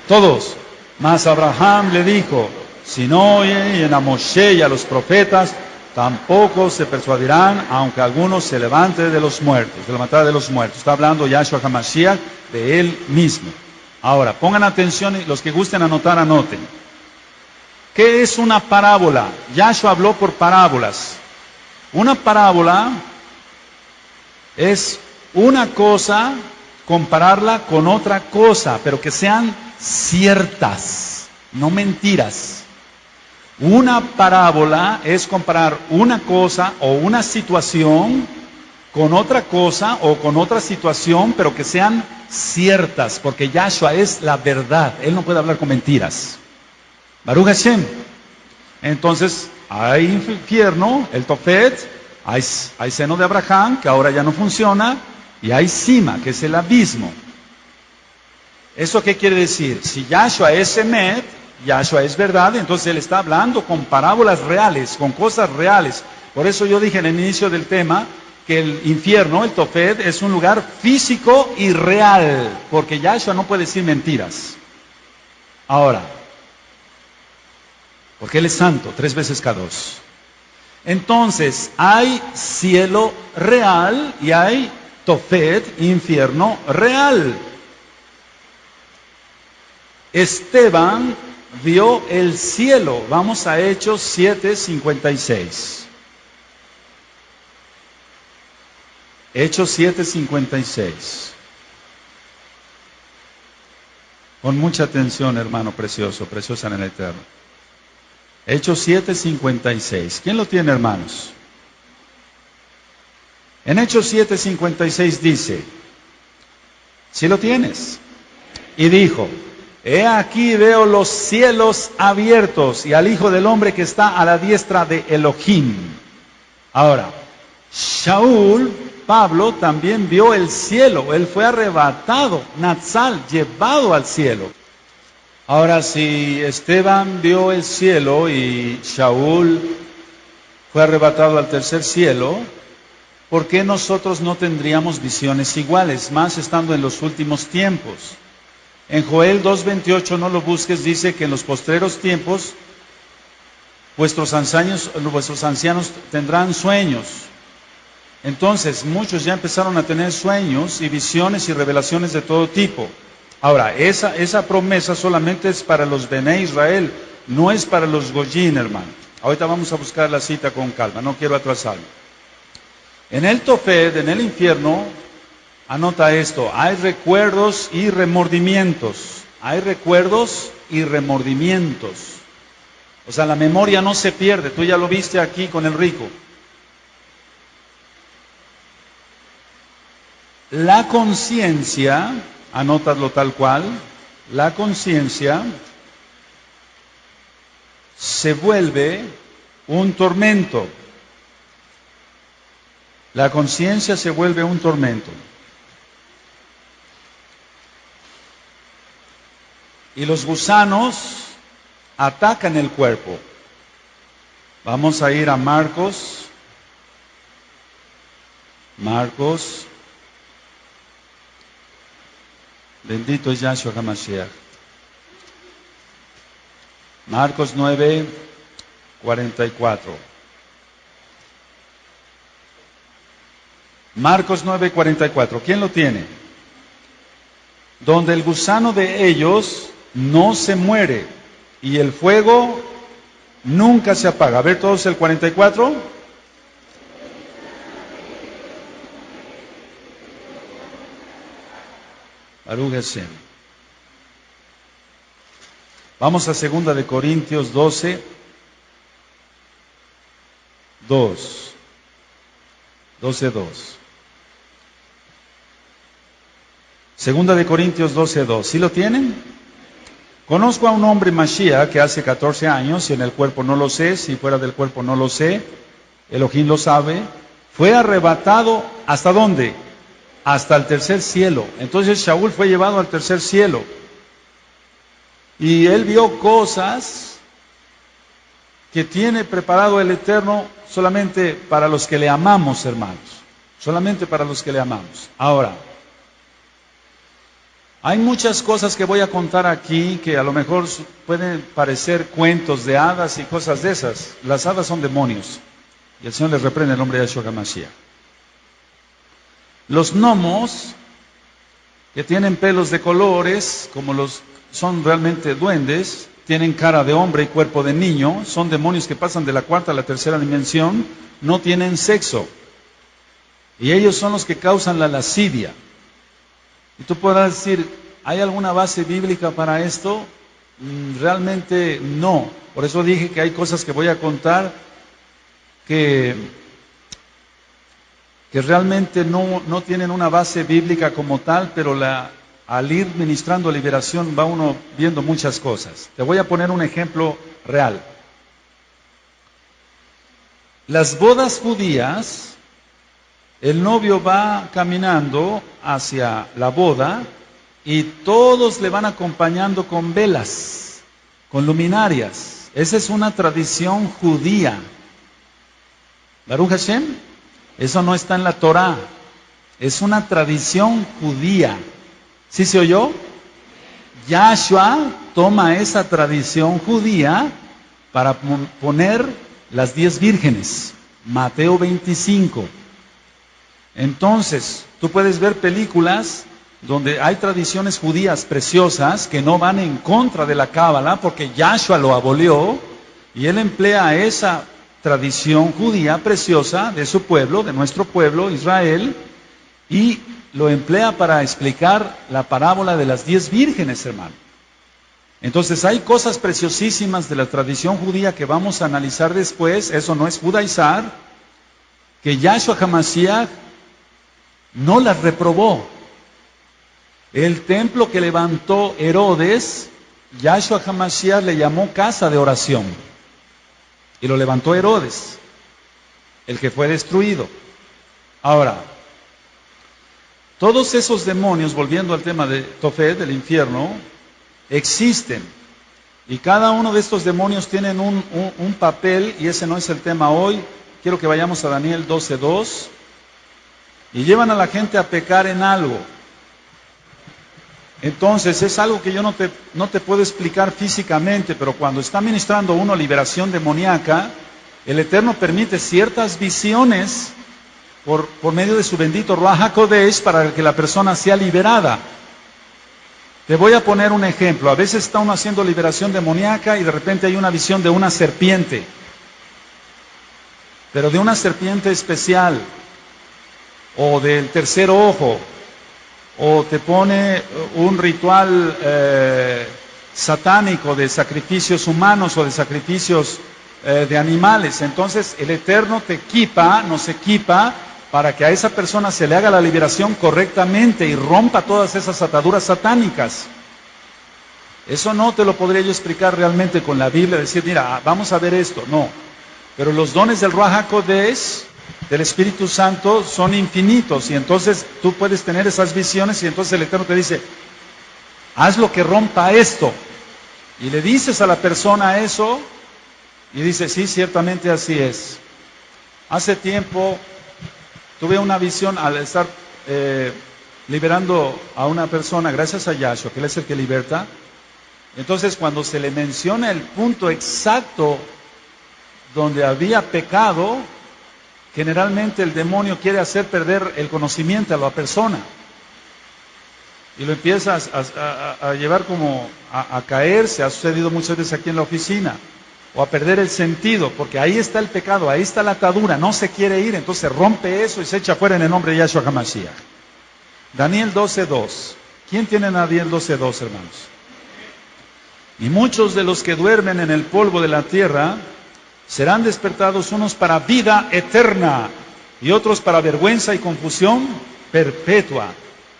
Todos. Mas Abraham le dijo: si no oyen a Moshe y a los profetas, tampoco se persuadirán, aunque algunos se levante de los muertos, de levantar de los muertos. Está hablando Yahshua HaMashiach de él mismo. Ahora, pongan atención y los que gusten anotar, anoten. ¿Qué es una parábola? Yahshua habló por parábolas. Una parábola es una cosa, compararla con otra cosa, pero que sean ciertas, no mentiras. Una parábola es comparar una cosa o una situación con otra cosa o con otra situación, pero que sean ciertas, porque Yahshua es la verdad. Él no puede hablar con mentiras. Baruch Hashem. Entonces, hay infierno, el Tophet, hay seno de Abraham, que ahora ya no funciona, y hay cima, que es el abismo. ¿Eso qué quiere decir? Si Yahshua es Emet, Yahshua es verdad, entonces Él está hablando con parábolas reales, con cosas reales. Por eso yo dije en el inicio del tema que el infierno, el Tophet, es un lugar físico y real, porque Yahshua no puede decir mentiras. Ahora, porque Él es santo, 3 veces K2. Entonces, hay cielo real y hay Tophet, infierno real. Esteban vio el cielo. Vamos a Hechos 7:56. Hechos 7:56. Con mucha atención, hermano precioso, preciosa en el Eterno. Hechos 7:56. ¿Quién lo tiene, hermanos? En Hechos 7:56 dice, si lo tienes, y dijo: he aquí veo los cielos abiertos y al Hijo del Hombre que está a la diestra de Elohim. Ahora, Shaul, Pablo, también vio el cielo. Él fue arrebatado, Natsal, llevado al cielo. Ahora, si Esteban vio el cielo y Shaul fue arrebatado al tercer cielo, ¿por qué nosotros no tendríamos visiones iguales, más estando en los últimos tiempos? En Joel 2:28, no lo busques, dice que en los postreros tiempos vuestros ancianos tendrán sueños. Entonces, muchos ya empezaron a tener sueños y visiones y revelaciones de todo tipo. Ahora, esa promesa solamente es para los Bene Israel, no es para los Goyim, hermano. Ahorita vamos a buscar la cita con calma, no quiero atrasarme. En el Tophet, en el infierno, anota esto: hay recuerdos y remordimientos. Hay recuerdos y remordimientos. O sea, la memoria no se pierde. Tú ya lo viste aquí con el rico. La conciencia, anótalo tal cual, la conciencia se vuelve un tormento. La conciencia se vuelve un tormento. Y los gusanos atacan el cuerpo. Vamos a ir a Marcos. Bendito es Yahshua HaMashiach. Marcos 9:44. Marcos 9:44. ¿Quién lo tiene? Donde el gusano de ellos no se muere y el fuego nunca se apaga. A ver todos el 44. Baruch Hashem. Vamos a 2 de Corintios 12, 2. 12, 2. 2 de Corintios 12, 2. ¿Sí lo tienen? Conozco a un hombre Mashiach que hace 14 años, si en el cuerpo no lo sé, si fuera del cuerpo no lo sé, Elohim lo sabe, fue arrebatado, ¿hasta dónde? Hasta el tercer cielo. Entonces Shaul fue llevado al tercer cielo. Y él vio cosas que tiene preparado el Eterno solamente para los que le amamos, hermanos. Solamente para los que le amamos. Ahora, hay muchas cosas que voy a contar aquí que a lo mejor pueden parecer cuentos de hadas y cosas de esas. Las hadas son demonios. Y el Señor les reprende en nombre de Yeshua HaMashiach. Los gnomos, que tienen pelos de colores, como los son realmente duendes, tienen cara de hombre y cuerpo de niño, son demonios que pasan de la cuarta a la tercera dimensión, no tienen sexo. Y ellos son los que causan la lascivia. Y tú podrás decir, ¿hay alguna base bíblica para esto? Realmente no. Por eso dije que hay cosas que voy a contar que realmente no tienen una base bíblica como tal, pero al ir ministrando liberación va uno viendo muchas cosas. Te voy a poner un ejemplo real. Las bodas judías, el novio va caminando hacia la boda y todos le van acompañando con velas, con luminarias. Esa es una tradición judía. Baruch Hashem, eso no está en la Torá, es una tradición judía. ¿Sí se oyó? Yahshua toma esa tradición judía para poner las 10 vírgenes. Mateo 25. Entonces, tú puedes ver películas donde hay tradiciones judías preciosas que no van en contra de la Cábala porque Yahshua lo abolió y él emplea esa tradición judía preciosa de su pueblo, de nuestro pueblo, Israel, y lo emplea para explicar la parábola de las 10 vírgenes, hermano. Entonces hay cosas preciosísimas de la tradición judía que vamos a analizar después, eso no es judaizar, que Yahshua HaMashiach no las reprobó. El templo que levantó Herodes, Yahshua HaMashiach le llamó casa de oración. Y lo levantó Herodes, el que fue destruido. Ahora, todos esos demonios, volviendo al tema de Tofet, del infierno, existen. Y cada uno de estos demonios tienen un papel, y ese no es el tema hoy. Quiero que vayamos a Daniel 12:2. Y llevan a la gente a pecar en algo. Entonces es algo que yo no te puedo explicar físicamente, pero cuando está ministrando uno liberación demoníaca, el Eterno permite ciertas visiones por medio de su bendito Ruach HaKodesh para que la persona sea liberada. Te voy a poner un ejemplo. A veces está uno haciendo liberación demoníaca y de repente hay una visión de una serpiente, pero de una serpiente especial, o del tercer ojo, o te pone un ritual satánico de sacrificios humanos o de sacrificios de animales. Entonces el Eterno nos equipa para que a esa persona se le haga la liberación correctamente y rompa todas esas ataduras satánicas. Eso no te lo podría yo explicar realmente con la Biblia, decir, mira, vamos a ver esto. No, pero los dones del Ruach HaKodesh, del Espíritu Santo, son infinitos, y entonces tú puedes tener esas visiones, y entonces el Eterno te dice, haz lo que rompa esto, y le dices a la persona eso, y dice, sí, ciertamente así es. Hace tiempo tuve una visión al estar liberando a una persona, gracias a Yahshua, que Él es el que liberta. Entonces cuando se le menciona el punto exacto donde había pecado, generalmente el demonio quiere hacer perder el conocimiento a la persona. Y lo empieza a llevar como a caerse, ha sucedido muchas veces aquí en la oficina, o a perder el sentido, porque ahí está el pecado, ahí está la atadura, no se quiere ir, entonces rompe eso y se echa fuera en el nombre de Yahshua HaMashiach. Daniel 12:2. ¿Quién tiene Daniel 12:2, hermanos? Y muchos de los que duermen en el polvo de la tierra serán despertados, unos para vida eterna y otros para vergüenza y confusión perpetua.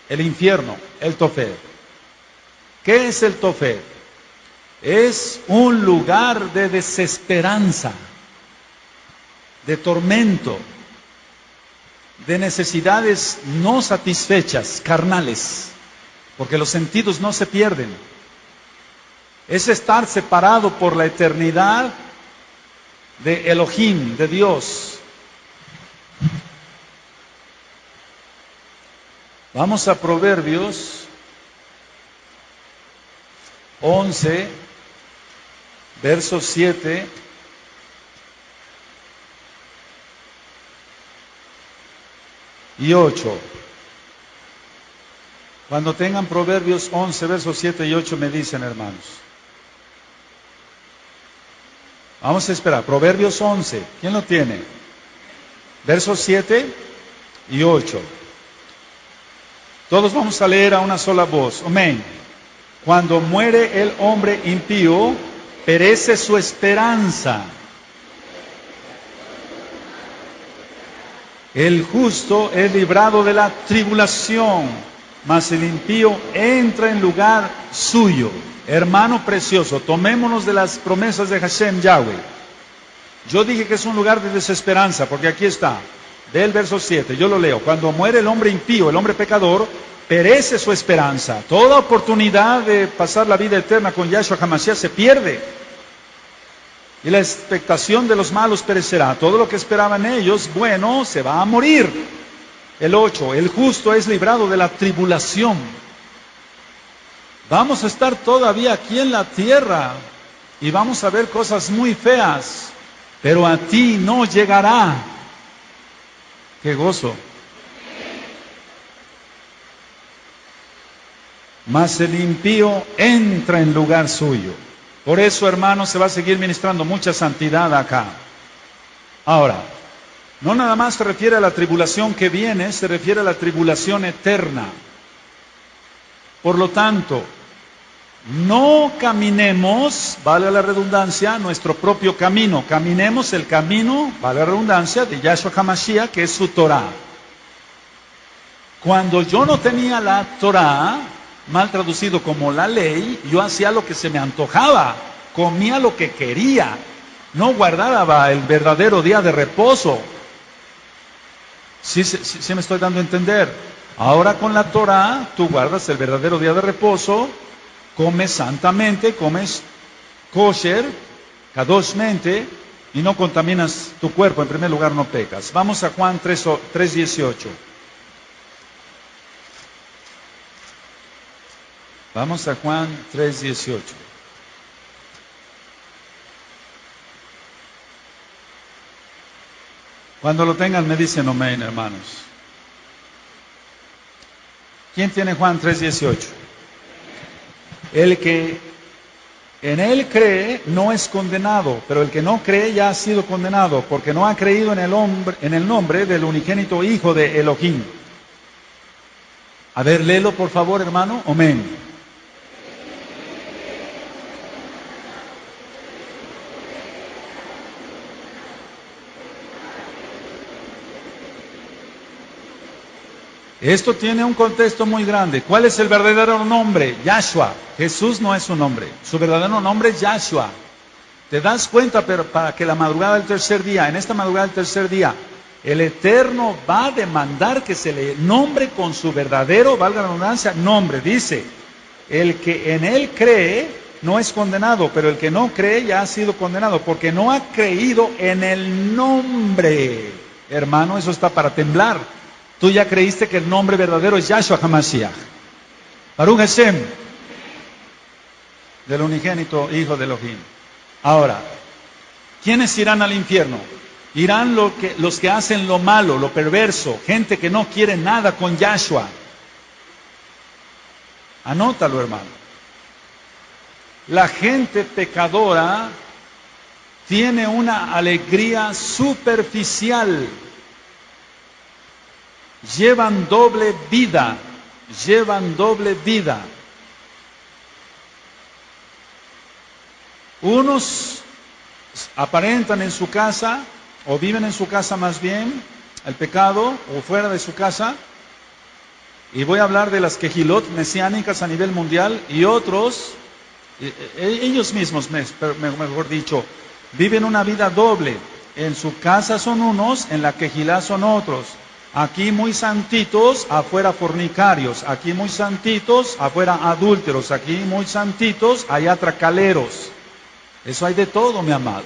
El infierno, el Tophet. ¿Qué es el Tophet? Es un lugar de desesperanza, de tormento, de necesidades no satisfechas, carnales, porque los sentidos no se pierden. Es estar separado por la eternidad de Elohim, de Dios. Vamos a Proverbios 11, versos 7 y 8. Cuando tengan Proverbios 11, versos 7 y 8 me dicen, hermanos. Vamos a esperar. Proverbios 11. ¿Quién lo tiene? Versos 7 y 8. Todos vamos a leer a una sola voz. Amén. Cuando muere el hombre impío, perece su esperanza. El justo es librado de la tribulación, mas el impío entra en lugar suyo. Hermano precioso, tomémonos de las promesas de Hashem Yahweh. Yo dije que es un lugar de desesperanza, porque aquí está, del verso 7, yo lo leo. Cuando muere el hombre impío, el hombre pecador, perece su esperanza. Toda oportunidad de pasar la vida eterna con Yahshua HaMashiach se pierde. Y la expectación de los malos perecerá. Todo lo que esperaban ellos, bueno, se va a morir. El 8, el justo es librado de la tribulación. Vamos a estar todavía aquí en la tierra y vamos a ver cosas muy feas, pero a ti no llegará. ¡Qué gozo! Mas el impío entra en lugar suyo. Por eso, hermanos, se va a seguir ministrando mucha santidad acá. Ahora, no nada más se refiere a la tribulación que viene, se refiere a la tribulación eterna. Por lo tanto, no caminemos, vale la redundancia, nuestro propio camino. Caminemos el camino, vale la redundancia, de Yahshua HaMashiach, que es su Torah. Cuando yo no tenía la Torah, mal traducido como la ley, yo hacía lo que se me antojaba, comía lo que quería, no guardaba el verdadero día de reposo. Sí me estoy dando a entender. Ahora con la Torah, tú guardas el verdadero día de reposo, comes santamente, comes kosher, kadoshmente, y no contaminas tu cuerpo. En primer lugar, no pecas. Vamos a Juan 3:18. Vamos a Juan 3:18. Cuando lo tengan me dicen amén, hermanos. ¿Quién tiene Juan 3:18? El que en él cree no es condenado, pero el que no cree ya ha sido condenado, porque no ha creído en el nombre del unigénito Hijo de Elohim. A ver, léelo por favor, hermano. Amén. Esto tiene un contexto muy grande. ¿Cuál es el verdadero nombre? Yahshua. Jesús no es su nombre. Su verdadero nombre es Yahshua. ¿Te das cuenta? Pero para que la madrugada del tercer día, en esta madrugada del tercer día, el Eterno va a demandar que se le nombre con su verdadero, valga la redundancia, nombre. Dice, el que en él cree no es condenado, pero el que no cree ya ha sido condenado, porque no ha creído en el nombre. Hermano, eso está para temblar. Tú ya creíste que el nombre verdadero es Yahshua HaMashiach. Baruch Hashem, del unigénito Hijo de Elohim. Ahora, ¿quiénes irán al infierno? Irán los que hacen lo malo, lo perverso, gente que no quiere nada con Yahshua. Anótalo, hermano. La gente pecadora tiene una alegría superficial. Llevan doble vida. llevan doble vida. Unos aparentan en su casa, o viven en su casa más bien, el pecado, o fuera de su casa. Y voy a hablar de las quejilot mesiánicas a nivel mundial, y otros, ellos mismos, mejor dicho, viven una vida doble. En su casa son unos, en la quejilá son otros. Aquí muy santitos, afuera fornicarios. Aquí muy santitos, afuera adúlteros. Aquí muy santitos, allá tracaleros. Eso hay de todo, mi amado.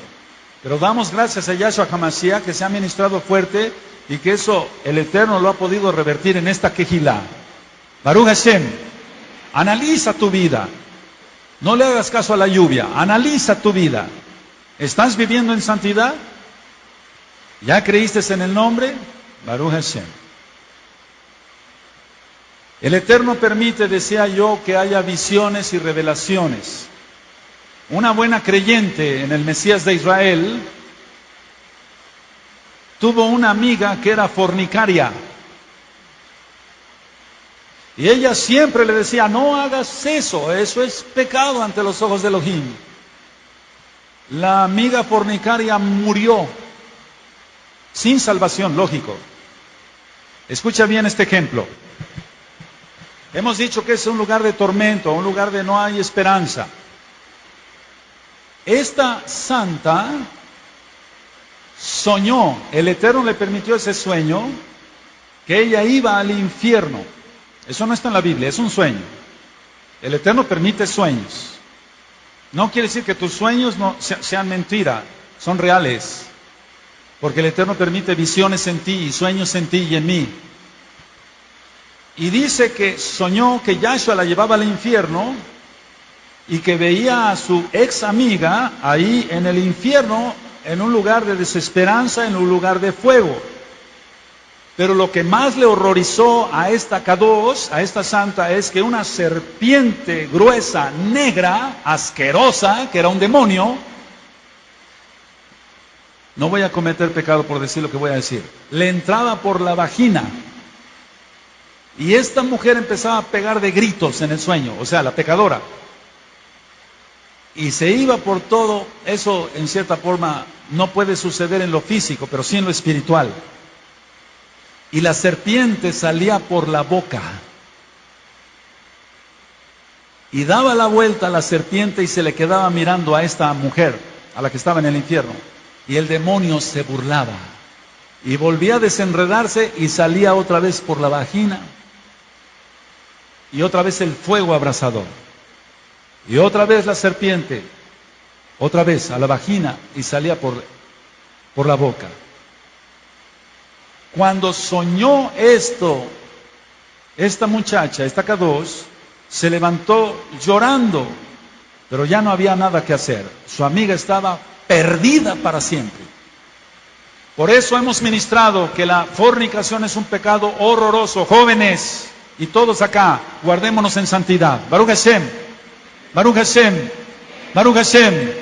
Pero damos gracias a Yahshua HaMashiach, que se ha ministrado fuerte y que eso el Eterno lo ha podido revertir en esta quejilá. Baruch Hashem, analiza tu vida. No le hagas caso a la lluvia, analiza tu vida. ¿Estás viviendo en santidad? ¿Ya creíste en el nombre? Baruch Hashem. El Eterno permite, decía yo, que haya visiones y revelaciones. Una buena creyente en el Mesías de Israel tuvo una amiga que era fornicaria. Y ella siempre le decía, no hagas eso es pecado ante los ojos de Elohim. La amiga fornicaria murió sin salvación, lógico. Escucha bien este ejemplo. Hemos dicho que es un lugar de tormento, un lugar de no hay esperanza. Esta santa soñó, el Eterno le permitió ese sueño, que ella iba al infierno. Eso no está en la Biblia, es un sueño. El Eterno permite sueños. No quiere decir que tus sueños no sean mentira, son reales. Porque el Eterno permite visiones en ti y sueños en ti y en mí. Y dice que soñó que Yahshua la llevaba al infierno y que veía a su ex amiga ahí en el infierno, en un lugar de desesperanza, en un lugar de fuego. Pero lo que más le horrorizó a esta Kadosh, a esta santa, es que una serpiente gruesa, negra, asquerosa, que era un demonio, no voy a cometer pecado por decir lo que voy a decir, le entraba por la vagina. Y esta mujer empezaba a pegar de gritos en el sueño, o sea, la pecadora. Y se iba por todo. Eso en cierta forma no puede suceder en lo físico, pero sí en lo espiritual. Y la serpiente salía por la boca. Y daba la vuelta a la serpiente y se le quedaba mirando a esta mujer, a la que estaba en el infierno. Y el demonio se burlaba. Y volvía a desenredarse y salía otra vez por la vagina. Y otra vez el fuego abrasador. Y otra vez la serpiente, otra vez a la vagina y salía por la boca. Cuando soñó esto, esta muchacha, esta Kadosh, se levantó llorando, pero ya no había nada que hacer. Su amiga estaba perdida para siempre. Por eso hemos ministrado que la fornicación es un pecado horroroso. Jóvenes y todos acá, guardémonos en santidad. Baruch Hashem. Baruch Hashem, Baruch Hashem.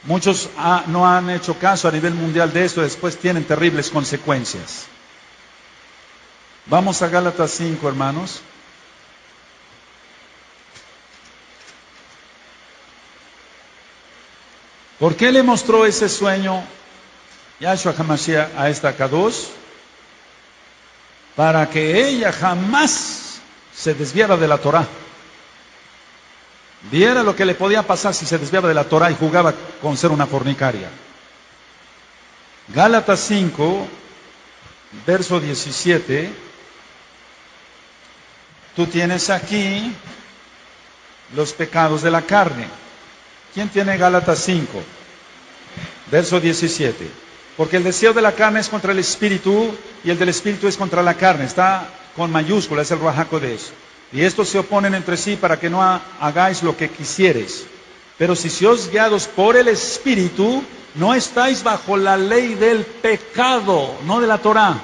Muchos no han hecho caso a nivel mundial de esto, después tienen terribles consecuencias. Vamos a Gálatas 5, hermanos. ¿Por qué le mostró ese sueño Yahshua HaMashiach a esta Kadosh? Para que ella jamás se desviara de la Torah. Viera lo que le podía pasar si se desviaba de la Torah y jugaba con ser una fornicaria. Gálatas 5, verso 17. Tú tienes aquí los pecados de la carne. ¿Quién tiene Gálatas 5? Verso 17. Porque el deseo de la carne es contra el espíritu y el del espíritu es contra la carne. Está con mayúscula, es el Ruach HaKodesh. Y estos se oponen entre sí para que no hagáis lo que quisieres. Pero si sois guiados por el Espíritu, no estáis bajo la ley del pecado, no de la Torah.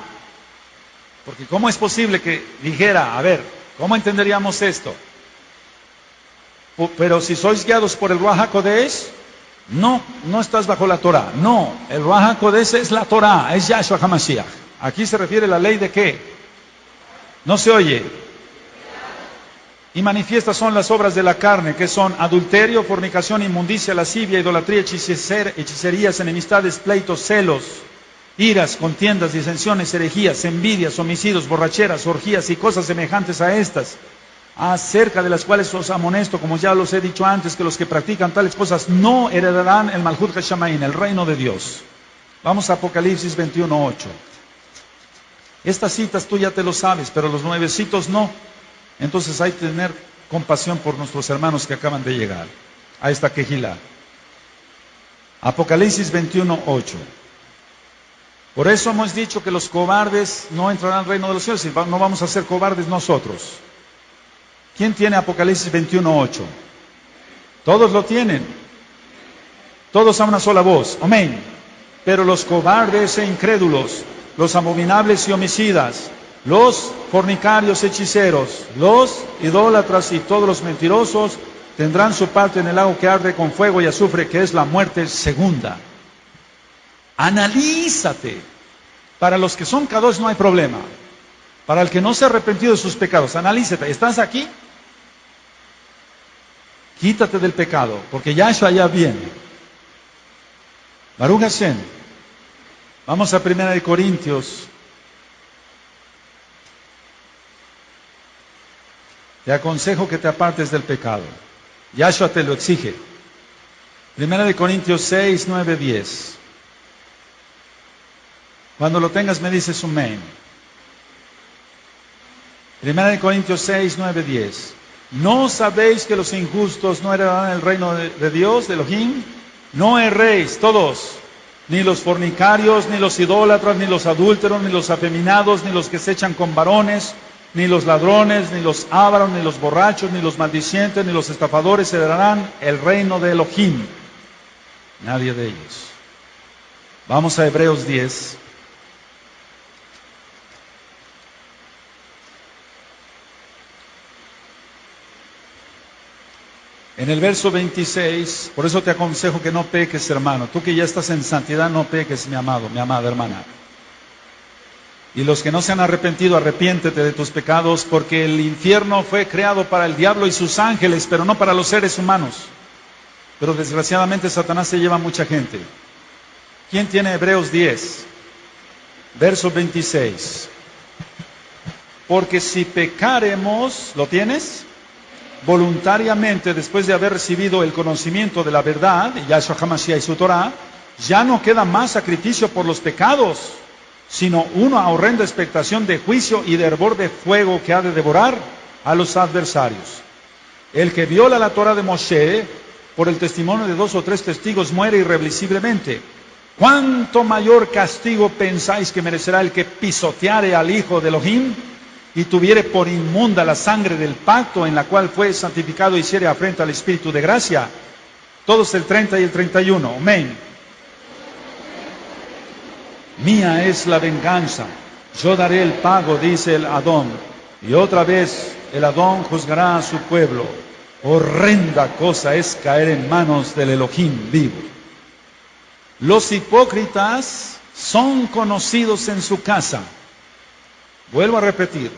Porque ¿cómo es posible que dijera, a ver, ¿cómo entenderíamos esto? Pero si sois guiados por el Ruach HaKodesh, no estás bajo la Torah. No, el Ruach HaKodesh es la Torah, es Yahshua HaMashiach. Aquí se refiere a la ley de ¿qué? No se oye. Y manifiestas son las obras de la carne, que son adulterio, fornicación, inmundicia, lascivia, idolatría, hechicerías, enemistades, pleitos, celos, iras, contiendas, disensiones, herejías, envidias, homicidios, borracheras, orgías y cosas semejantes a estas, acerca de las cuales os amonesto, como ya los he dicho antes, que los que practican tales cosas no heredarán el Malhut Hashamain, el reino de Dios. Vamos a Apocalipsis 21:8. Estas citas tú ya te lo sabes, pero los nuevecitos no. Entonces hay que tener compasión por nuestros hermanos que acaban de llegar a esta quejilá. Apocalipsis 21:8. Por eso hemos dicho que los cobardes no entrarán al reino de los cielos, y no vamos a ser cobardes nosotros. ¿Quién tiene Apocalipsis 21:8? Todos lo tienen. Todos a una sola voz. Amén. Pero los cobardes e incrédulos, los abominables y homicidas, los fornicarios, hechiceros, los idólatras y todos los mentirosos tendrán su parte en el lago que arde con fuego y azufre, que es la muerte segunda. Analízate. Para los que son Kadosh no hay problema. Para el que no se ha arrepentido de sus pecados, analízate. ¿Estás aquí? Quítate del pecado, porque Yahshua ya viene. Baruch Hashem. Vamos a 1 Corintios. Te aconsejo que te apartes del pecado. Yahshua te lo exige. 1 Corintios 6, 9, 10. Cuando lo tengas me dices amén. 1 Corintios 6, 9, 10. ¿No sabéis que los injustos no heredarán el reino de Dios, de Elohim? No erréis todos, ni los fornicarios, ni los idólatras, ni los adúlteros, ni los afeminados, ni los que se echan con varones, ni los ladrones, ni los ávaros, ni los borrachos, ni los maldicientes, ni los estafadores heredarán el reino de Elohim. Nadie de ellos. Vamos a Hebreos 10. En el verso 26, por eso te aconsejo que no peques, hermano. Tú que ya estás en santidad, no peques, mi amado, mi amada hermana. Y los que no se han arrepentido, arrepiéntete de tus pecados, porque el infierno fue creado para el diablo y sus ángeles, pero no para los seres humanos. Pero desgraciadamente Satanás se lleva a mucha gente. ¿Quién tiene Hebreos 10? Verso 26. Porque si pecaremos, ¿lo tienes? Voluntariamente, después de haber recibido el conocimiento de la verdad, Yahshua HaMashiach y su Torah, ya no queda más sacrificio por los pecados, sino una horrenda expectación de juicio y de hervor de fuego que ha de devorar a los adversarios. El que viola la Torah de Moshe, por el testimonio de 2 o 3 testigos, muere irreversiblemente. ¿Cuánto mayor castigo pensáis que merecerá el que pisoteare al Hijo de Elohim y tuviere por inmunda la sangre del pacto en la cual fue santificado y hiciere afrenta al Espíritu de gracia? Todos el 30 y el 31. Amén. Mía es la venganza, yo daré el pago, dice el Adón. Y otra vez el Adón juzgará a su pueblo. Horrenda cosa es caer en manos del Elohim vivo. Los hipócritas son conocidos en su casa. Vuelvo a repetir,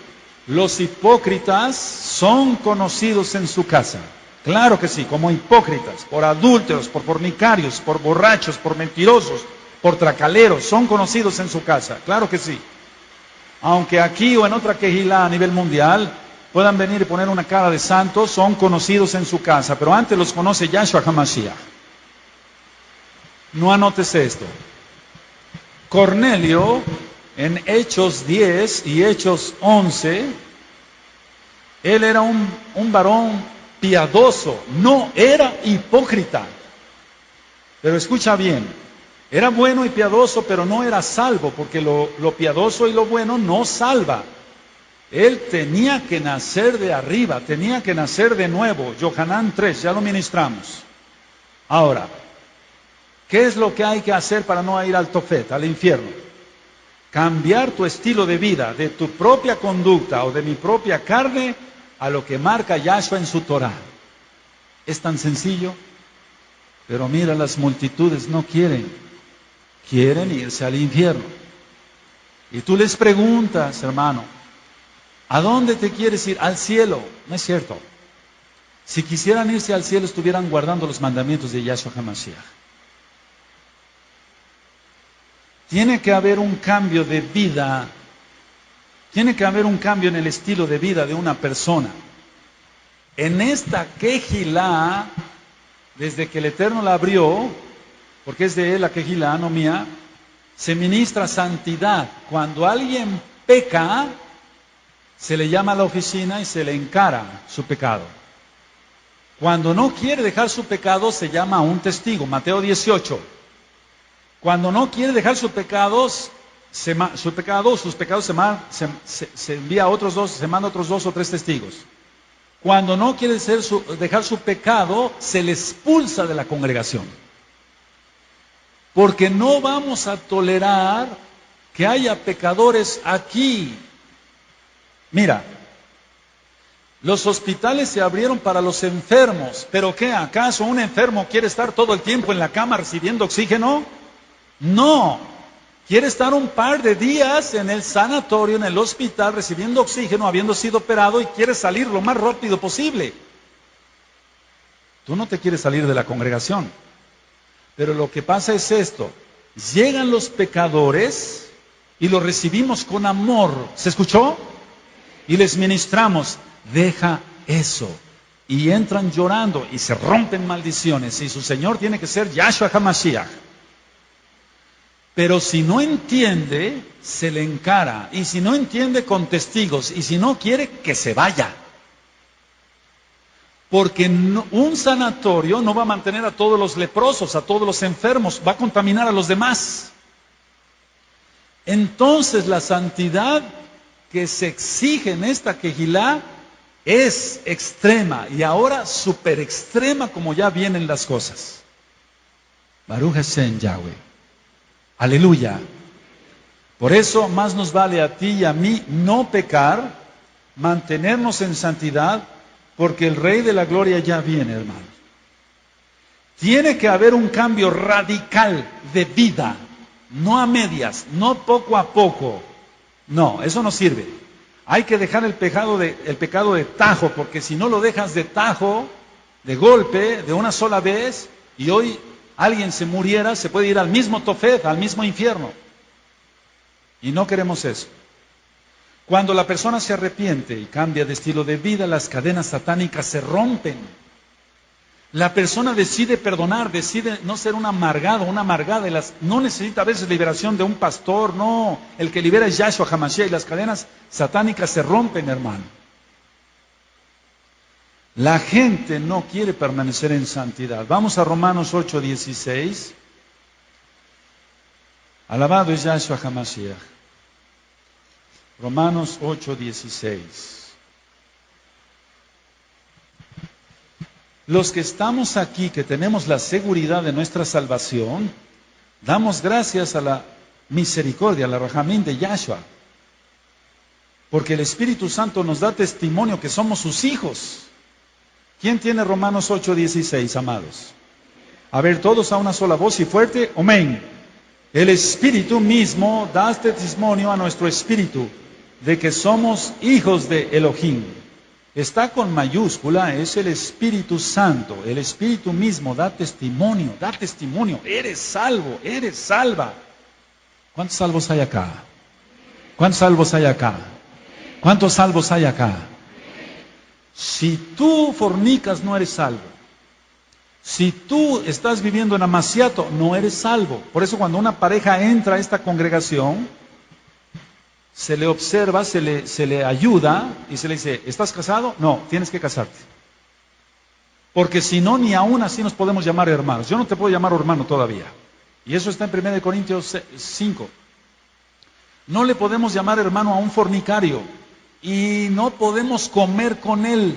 los hipócritas son conocidos en su casa. Claro que sí, como hipócritas, por adúlteros, por fornicarios, por borrachos, por mentirosos, por tracaleros, son conocidos en su casa. Claro que sí. Aunque aquí o en otra quejilá a nivel mundial puedan venir y poner una cara de santos, son conocidos en su casa, pero antes los conoce Yahshua HaMashiach. No anotes esto. Cornelio, en Hechos 10 y Hechos 11, él era un varón piadoso, no era hipócrita. Pero escucha bien, era bueno y piadoso, pero no era salvo, porque lo piadoso y lo bueno no salva. Él tenía que nacer de arriba, tenía que nacer de nuevo. Yohanan 3, ya lo ministramos. Ahora, ¿qué es lo que hay que hacer para no ir al Tofet, al infierno? Cambiar tu estilo de vida, de tu propia conducta o de mi propia carne, a lo que marca Yahshua en su Torah. Es tan sencillo, pero mira, las multitudes no quieren irse al infierno. Y tú les preguntas, hermano, ¿A dónde te quieres ir? Al cielo. No es cierto. Si quisieran irse al cielo, estuvieran guardando los mandamientos de Yahshua HaMashiach. Tiene que haber un cambio de vida. Tiene que haber un cambio en el estilo de vida de una persona. En esta Kehilá, desde que el Eterno la abrió, porque es de él la Kehilá, no mía, se ministra santidad. Cuando alguien peca, se le llama a la oficina y se le encara su pecado. Cuando no quiere dejar su pecado, se llama a un testigo. Mateo 18. Cuando no quiere dejar sus pecados, se envía a otros dos, se manda a otros 2 o 3 testigos. Cuando no quiere dejar su pecado, se le expulsa de la congregación. Porque no vamos a tolerar que haya pecadores aquí. Mira, los hospitales se abrieron para los enfermos, pero ¿qué? ¿Acaso un enfermo quiere estar todo el tiempo en la cama recibiendo oxígeno? No, quiere estar un par de días en el sanatorio, en el hospital, recibiendo oxígeno, habiendo sido operado y quiere salir lo más rápido posible. Tú no te quieres salir de la congregación, pero lo que pasa es esto, llegan los pecadores y los recibimos con amor, ¿se escuchó? Y les ministramos, deja eso. Y entran llorando y se rompen maldiciones y su Señor tiene que ser Yahshua HaMashiach. Pero si no entiende, se le encara. Y si no entiende, con testigos. Y si no quiere, que se vaya. Porque un sanatorio no va a mantener a todos los leprosos, a todos los enfermos. Va a contaminar a los demás. Entonces la santidad que se exige en esta Kehilá es extrema. Y ahora súper extrema como ya vienen las cosas. Baruch Hashem Yahweh. Aleluya. Por eso más nos vale a ti y a mí no pecar, mantenernos en santidad, porque el Rey de la Gloria ya viene, hermano. Tiene que haber un cambio radical de vida, no a medias, no poco a poco. No, eso no sirve. Hay que dejar el pecado de tajo, porque si no lo dejas de tajo, de golpe, de una sola vez, y hoy alguien se muriera, se puede ir al mismo Tofet, al mismo infierno. Y no queremos eso. Cuando la persona se arrepiente y cambia de estilo de vida, las cadenas satánicas se rompen. La persona decide perdonar, decide no ser un amargado, una amargada. No necesita a veces liberación de un pastor, no. El que libera es Yahshua HaMashiach y las cadenas satánicas se rompen, hermano. La gente no quiere permanecer en santidad. Vamos a Romanos 8:16. Alabado es Yahshua HaMashiach. Romanos 8:16. Los que estamos aquí, que tenemos la seguridad de nuestra salvación, damos gracias a la misericordia, a la rahamín de Yahshua. Porque el Espíritu Santo nos da testimonio que somos sus hijos. ¿Quién tiene Romanos 8:16, amados? A ver, todos a una sola voz y fuerte. Amén. El Espíritu mismo da testimonio a nuestro espíritu de que somos hijos de Elohim. Está con mayúscula, es el Espíritu Santo. El Espíritu mismo da testimonio. Eres salvo, eres salva. ¿Cuántos salvos hay acá? ¿Cuántos salvos hay acá? ¿Cuántos salvos hay acá? Si tú fornicas, no eres salvo. Si tú estás viviendo en amaciato, no eres salvo. Por eso cuando una pareja entra a esta congregación, se le observa, se le ayuda y se le dice, ¿estás casado? No, tienes que casarte. Porque si no, ni aún así nos podemos llamar hermanos. Yo no te puedo llamar hermano todavía. Y eso está en 1 Corintios 5. No le podemos llamar hermano a un fornicario. Y no podemos comer con él.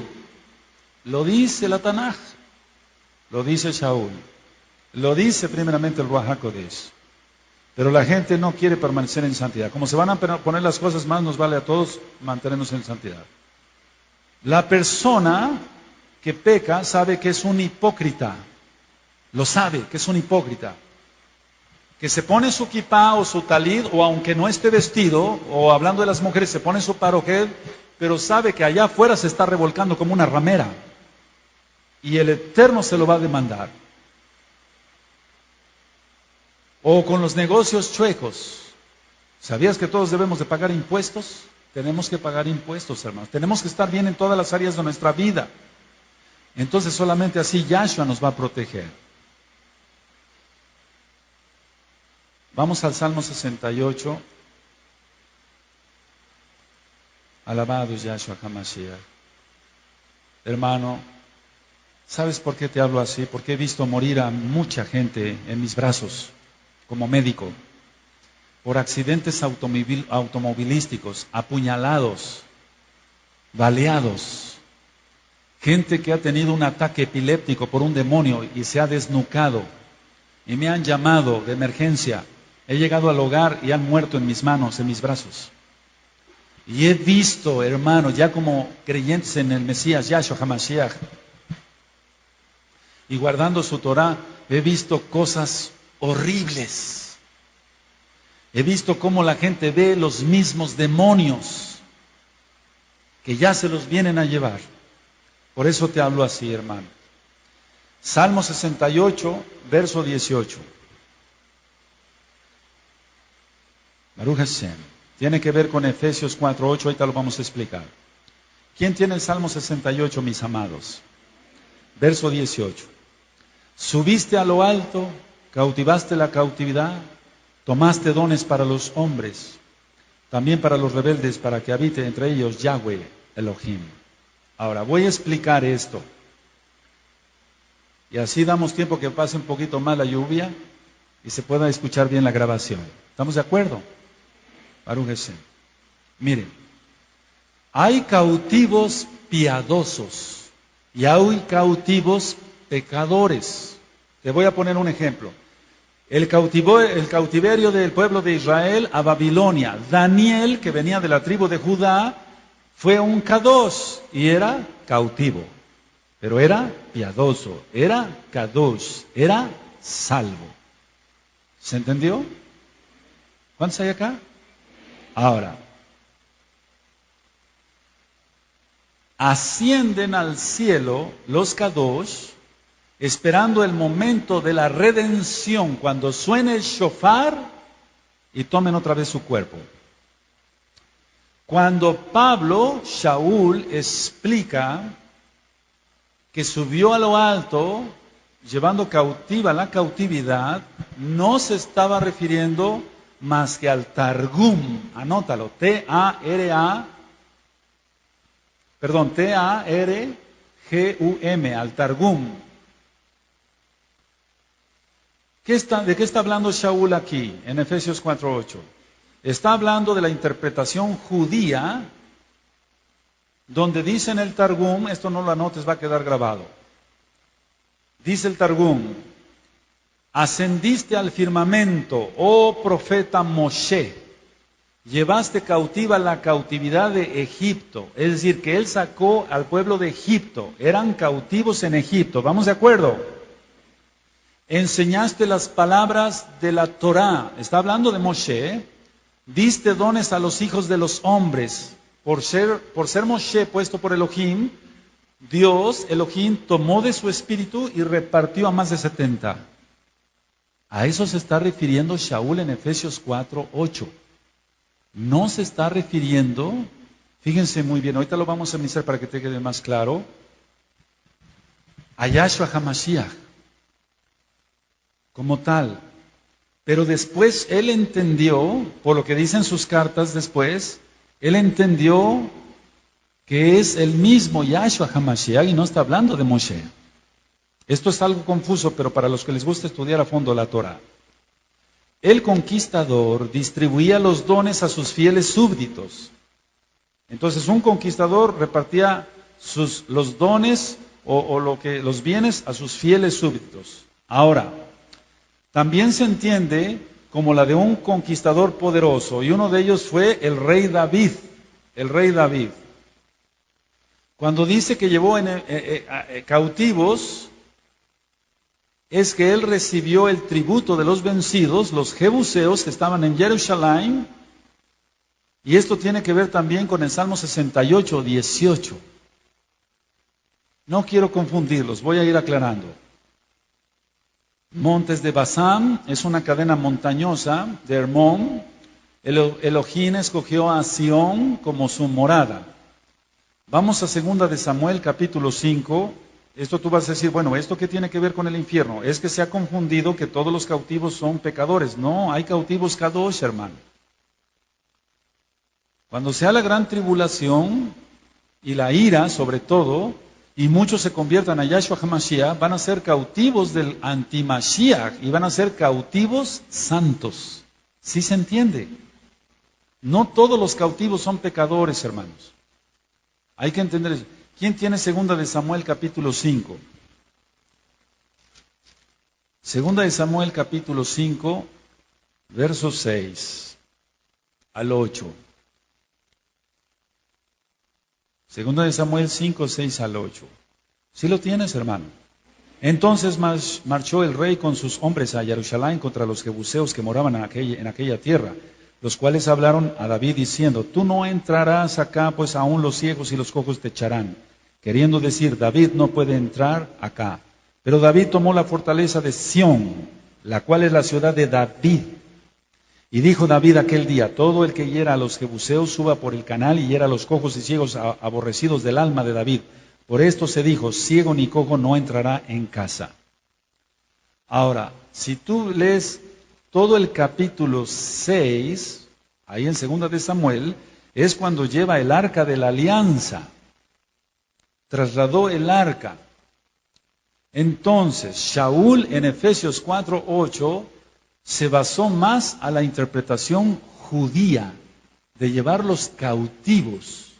Lo dice la Tanaj. Lo dice Shaul. Lo dice primeramente el Ruach HaKodesh. Pero la gente no quiere permanecer en santidad. Como se van a poner las cosas más, nos vale a todos mantenernos en santidad. La persona que peca sabe que es un hipócrita. Lo sabe, que es un hipócrita. que se pone su kipá o su talid, o aunque no esté vestido, o hablando de las mujeres, se pone su paroquet, pero sabe que allá afuera se está revolcando como una ramera, y el Eterno se lo va a demandar. O con los negocios chuecos. ¿Sabías que todos debemos de pagar impuestos? Tenemos que pagar impuestos, hermanos. Tenemos que estar bien en todas las áreas de nuestra vida. Entonces solamente así Yahshua nos va a proteger. Vamos al Salmo 68. Alabado Yahshua HaMashiach. Hermano, ¿sabes por qué te hablo así? Porque he visto morir a mucha gente en mis brazos como médico por accidentes automovilísticos, apuñalados, baleados. Gente que ha tenido un ataque epiléptico por un demonio y se ha desnucado. Y me han llamado de emergencia. He llegado al hogar y han muerto en mis manos, en mis brazos. Y he visto, hermano, ya como creyentes en el Mesías, Yahshua HaMashiach, y guardando su Torah, he visto cosas horribles. He visto cómo la gente ve los mismos demonios que ya se los vienen a llevar. Por eso te hablo así, hermano. Salmo 68, verso 18. Baruch Hashem. Tiene que ver con Efesios 4:8, ahorita lo vamos a explicar. ¿Quién tiene el Salmo 68, mis amados? Verso 18. Subiste a lo alto, cautivaste la cautividad, tomaste dones para los hombres, también para los rebeldes, para que habite entre ellos Yahweh Elohim. Ahora, voy a explicar esto. Y así damos tiempo que pase un poquito más la lluvia y se pueda escuchar bien la grabación. ¿Estamos de acuerdo? Baruch Hashem. Miren, hay cautivos piadosos y hay cautivos pecadores. Te voy a poner un ejemplo. El cautiverio del pueblo de Israel a Babilonia. Daniel, que venía de la tribu de Judá, fue un kadosh y era cautivo. Pero era piadoso, era kadosh, era salvo. ¿Se entendió? ¿Cuántos hay acá? Ahora, ascienden al cielo los kadosh, esperando el momento de la redención, cuando suene el shofar y tomen otra vez su cuerpo. Cuando Pablo, Shaul, explica que subió a lo alto, llevando cautiva la cautividad, no se estaba refiriendo más que al Targum. Anótalo, T-A-R-G-U-M, al Targum. ¿De qué está hablando Shaul aquí, en Efesios 4:8? Está hablando de la interpretación judía, donde dice en el Targum, esto no lo anotes, va a quedar grabado. Dice el Targum: ascendiste al firmamento, oh profeta Moshe, llevaste cautiva la cautividad de Egipto. Es decir, que él sacó al pueblo de Egipto, eran cautivos en Egipto, ¿vamos de acuerdo? Enseñaste las palabras de la Torá, está hablando de Moshe. Diste dones a los hijos de los hombres. Por ser Moshe puesto por Elohim, Dios, Elohim, tomó de su espíritu y repartió a más de 70. A eso se está refiriendo Shaul en Efesios 4:8. No se está refiriendo, fíjense muy bien, ahorita lo vamos a analizar para que te quede más claro, a Yahshua HaMashiach como tal. Pero después él entendió, por lo que dicen sus cartas después, él entendió que es el mismo Yahshua HaMashiach y no está hablando de Moshe. Esto es algo confuso, pero para los que les gusta estudiar a fondo la Torah. El conquistador distribuía los dones a sus fieles súbditos. Entonces un conquistador repartía los dones o los bienes a sus fieles súbditos. Ahora, también se entiende como la de un conquistador poderoso, y uno de ellos fue el rey David. El rey David. Cuando dice que llevó cautivos, es que él recibió el tributo de los vencidos, los jebuseos que estaban en Jerusalén, y esto tiene que ver también con el Salmo 68, 18. No quiero confundirlos, voy a ir aclarando. Montes de Basán es una cadena montañosa de Hermón. Elohim escogió a Sión como su morada. Vamos a 2 de Samuel, capítulo 5. Esto tú vas a decir, bueno, ¿esto qué tiene que ver con el infierno? Es que se ha confundido que todos los cautivos son pecadores. No, hay cautivos kadosh, hermano. Cuando sea la gran tribulación y la ira, sobre todo, y muchos se conviertan a Yahshua HaMashiach, van a ser cautivos del anti-Mashiach y van a ser cautivos santos. ¿Sí se entiende? No todos los cautivos son pecadores, hermanos. Hay que entender eso. ¿Quién tiene 2 de Samuel capítulo 5? 2 de Samuel capítulo 5, versos 6 al 8. 2 de Samuel 5, 6 al 8. ¿Sí lo tienes, hermano? Entonces marchó el rey con sus hombres a Jerusalén contra los jebuseos que moraban en aquella tierra, los cuales hablaron a David diciendo, tú no entrarás acá, pues aún los ciegos y los cojos te echarán. Queriendo decir, David no puede entrar acá. Pero David tomó la fortaleza de Sión, la cual es la ciudad de David. Y dijo David aquel día, todo el que hiera a los jebuseos suba por el canal y hiera a los cojos y ciegos aborrecidos del alma de David. Por esto se dijo, ciego ni cojo no entrará en casa. Ahora, si tú lees todo el capítulo 6, ahí en 2 de Samuel, es cuando lleva el arca de la alianza. Trasladó el arca. Entonces, Shaul en Efesios 4:8 se basó más a la interpretación judía de llevarlos cautivos.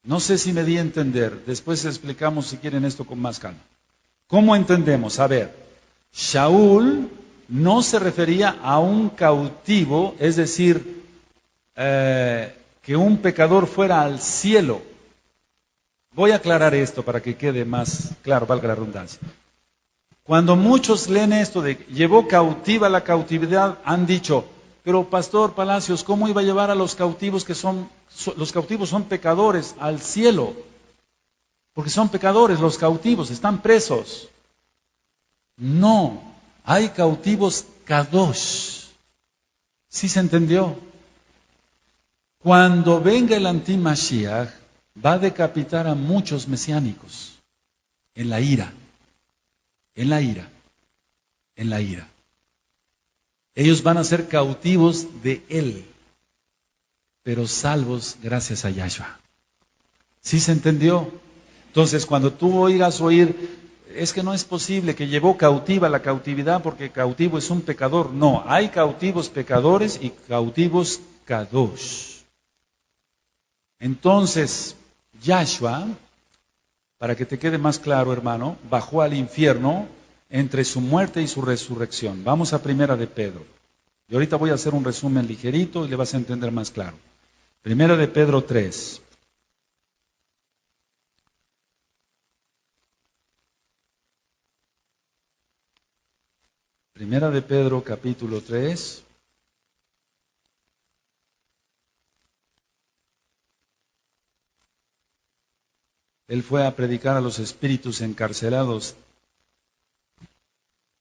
No sé si me di a entender, después explicamos si quieren esto con más calma. ¿Cómo entendemos? A ver, Shaul no se refería a un cautivo, es decir, que un pecador fuera al cielo. Voy a aclarar esto para que quede más claro, valga la redundancia. Cuando muchos leen esto de llevó cautiva la cautividad, han dicho, pero Pastor Palacios, ¿cómo iba a llevar a los cautivos los cautivos son pecadores al cielo? Porque son pecadores los cautivos, están presos. No, hay cautivos kadosh. ¿Sí se entendió? Cuando venga el anti-Mashiach, va a decapitar a muchos mesiánicos en la ira. En la ira, en la ira. Ellos van a ser cautivos de Él, pero salvos gracias a Yahshua. ¿Sí se entendió? Entonces, cuando tú oigas oír, es que no es posible que llevó cautiva la cautividad porque cautivo es un pecador. No, hay cautivos pecadores y cautivos kadosh. Entonces, Yahshua, para que te quede más claro, hermano, bajó al infierno entre su muerte y su resurrección. Vamos a 1 de Pedro. Y ahorita voy a hacer un resumen ligerito y le vas a entender más claro. 1 de Pedro 3. Primera de Pedro, capítulo 3. Él fue a predicar a los espíritus encarcelados,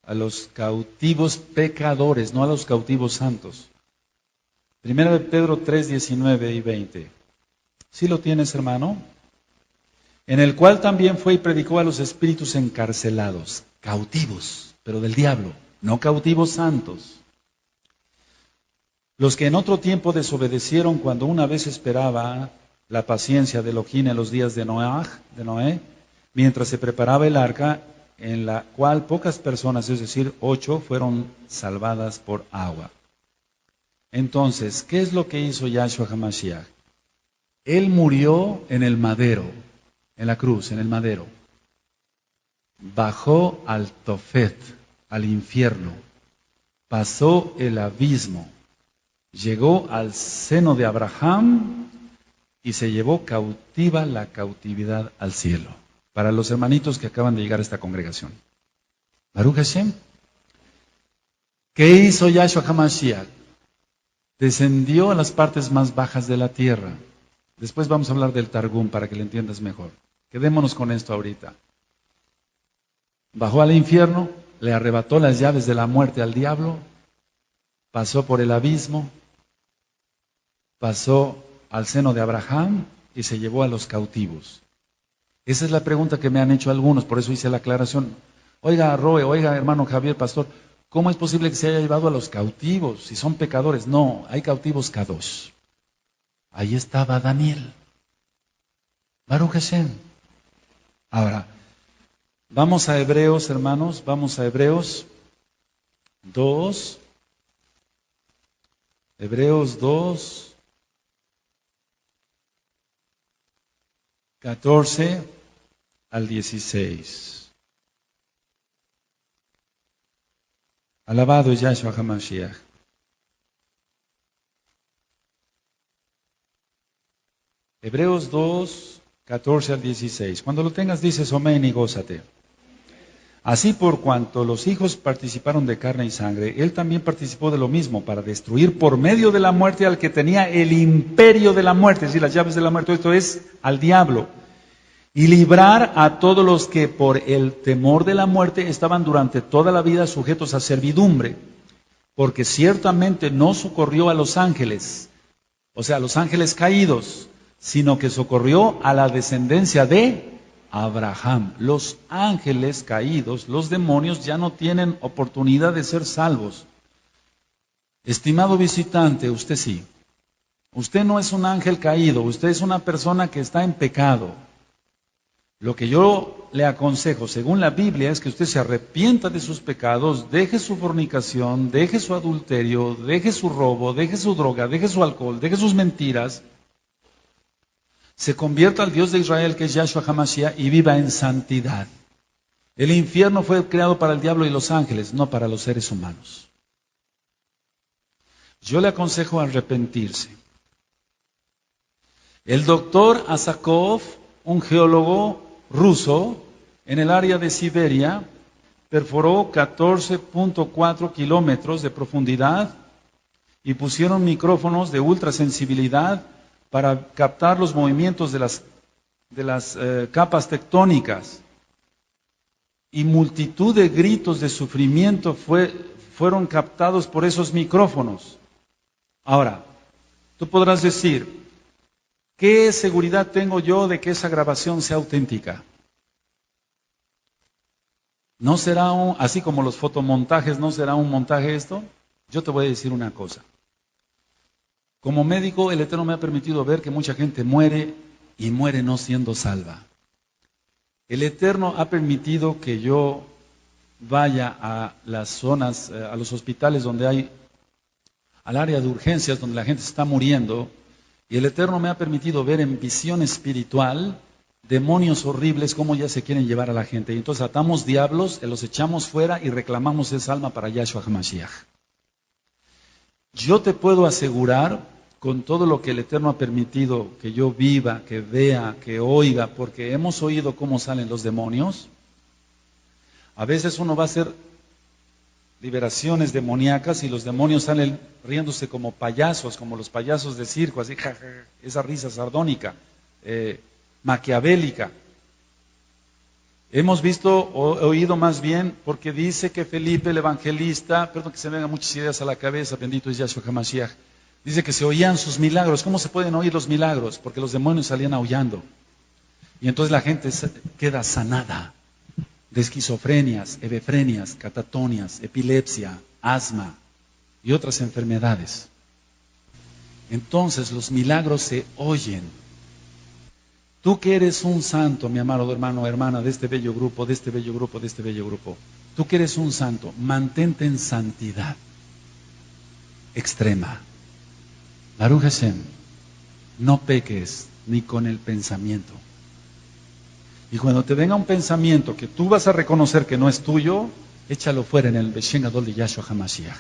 a los cautivos pecadores, no a los cautivos santos. Primera de Pedro 3, 19 y 20. ¿Sí lo tienes, hermano? En el cual también fue y predicó a los espíritus encarcelados, cautivos, pero del diablo, no cautivos santos. Los que en otro tiempo desobedecieron cuando una vez esperaba la paciencia de Elohim en los días de Noé, mientras se preparaba el arca, en la cual pocas personas, es decir, 8, fueron salvadas por agua. Entonces, ¿qué es lo que hizo Yahshua HaMashiach? Él murió en el madero, en la cruz, en el madero. Bajó al Tofet, al infierno. Pasó el abismo. Llegó al seno de Abraham y se llevó cautiva la cautividad al cielo. Para los hermanitos que acaban de llegar a esta congregación. Baruch Hashem. ¿Qué hizo Yahshua HaMashiach? Descendió a las partes más bajas de la tierra. Después vamos a hablar del Targum para que lo entiendas mejor. Quedémonos con esto ahorita. Bajó al infierno, le arrebató las llaves de la muerte al diablo, pasó por el abismo, pasó al seno de Abraham y se llevó a los cautivos. Esa es la pregunta que me han hecho algunos, por eso hice la aclaración. Oiga, Roe, oiga, hermano Javier, pastor, ¿cómo es posible que se haya llevado a los cautivos si son pecadores? No, hay cautivos kadosh. Ahí estaba Daniel. Baruch Hashem. Ahora, vamos a Hebreos, hermanos, vamos a Hebreos 2. Hebreos 2, 14 al 16. Alabado es Yahshua HaMashiach. Hebreos 2, 14 al 16. Cuando lo tengas dices amén y gózate. Así por cuanto los hijos participaron de carne y sangre, él también participó de lo mismo para destruir por medio de la muerte al que tenía el imperio de la muerte, es decir, las llaves de la muerte, esto es al diablo, y librar a todos los que por el temor de la muerte estaban durante toda la vida sujetos a servidumbre, porque ciertamente no socorrió a los ángeles, o sea, a los ángeles caídos, sino que socorrió a la descendencia de Abraham. Los ángeles caídos, los demonios, ya no tienen oportunidad de ser salvos. Estimado visitante, usted sí. Usted no es un ángel caído, usted es una persona que está en pecado. Lo que yo le aconsejo, según la Biblia, es que usted se arrepienta de sus pecados, deje su fornicación, deje su adulterio, deje su robo, deje su droga, deje su alcohol, deje sus mentiras, se convierta al Dios de Israel, que es Yahshua HaMashiach, y viva en santidad. El infierno fue creado para el diablo y los ángeles, no para los seres humanos. Yo le aconsejo arrepentirse. El doctor Asakov, un geólogo ruso, en el área de Siberia, perforó 14.4 kilómetros de profundidad y pusieron micrófonos de ultrasensibilidad para captar los movimientos de las capas tectónicas. Y multitud de gritos de sufrimiento fueron captados por esos micrófonos. Ahora, tú podrás decir, ¿qué seguridad tengo yo de que esa grabación sea auténtica? ¿No será así como los fotomontajes, no será un montaje esto? Yo te voy a decir una cosa. Como médico, el Eterno me ha permitido ver que mucha gente muere y muere no siendo salva. El Eterno ha permitido que yo vaya a las zonas, a los hospitales donde hay, al área de urgencias donde la gente está muriendo, y el Eterno me ha permitido ver en visión espiritual demonios horribles cómo ya se quieren llevar a la gente. Y entonces atamos diablos, los echamos fuera y reclamamos esa alma para Yahshua HaMashiach. Yo te puedo asegurar, con todo lo que el Eterno ha permitido que yo viva, que vea, que oiga, porque hemos oído cómo salen los demonios. A veces uno va a hacer liberaciones demoníacas y los demonios salen riéndose como payasos, como los payasos de circo, así, esa risa sardónica, maquiavélica. Hemos visto, oído más bien, porque dice que Felipe el evangelista, perdón que se me vengan muchas ideas a la cabeza, bendito es Yahshua HaMashiach, dice que se oían sus milagros. ¿Cómo se pueden oír los milagros? Porque los demonios salían aullando. Y entonces la gente queda sanada de esquizofrenias, hebefrenias, catatonias, epilepsia, asma y otras enfermedades. Entonces los milagros se oyen. Tú que eres un santo, mi amado hermano o hermana de este bello grupo, de este bello grupo, de este bello grupo. Tú que eres un santo, mantente en santidad extrema. Baruch Hashem, no peques ni con el pensamiento. Y cuando te venga un pensamiento que tú vas a reconocer que no es tuyo, échalo fuera en el Beshen Gadol de Yahshua HaMashiach.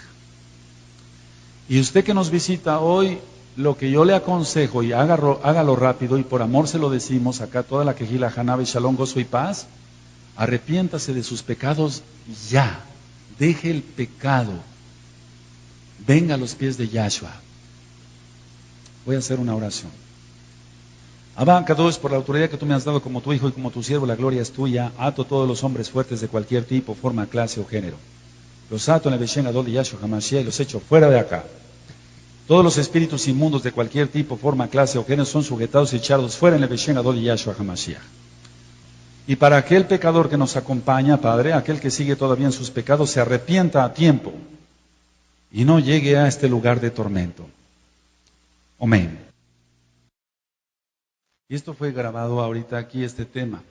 Y usted que nos visita hoy, lo que yo le aconsejo, y hágalo rápido, y por amor se lo decimos, acá toda la quejila, Hanabe, Shalom, gozo y paz, Arrepiéntase de sus pecados ya. Deje el pecado. Venga a los pies de Yahshua. Voy a hacer una oración. Abba Kadosh, por la autoridad que tú me has dado como tu hijo y como tu siervo, la gloria es tuya. Ato todos los hombres fuertes de cualquier tipo, forma, clase o género. Los ato en el Beshen Gadol de Yahshua HaMashiach y los echo fuera de acá. Todos los espíritus inmundos de cualquier tipo, forma, clase o género son sujetados y echados fuera en el Beshen Gadol de Yahshua HaMashiach. Y para aquel pecador que nos acompaña, Padre, aquel que sigue todavía en sus pecados, se arrepienta a tiempo y no llegue a este lugar de tormento. Amén. Y esto fue grabado ahorita aquí, este tema,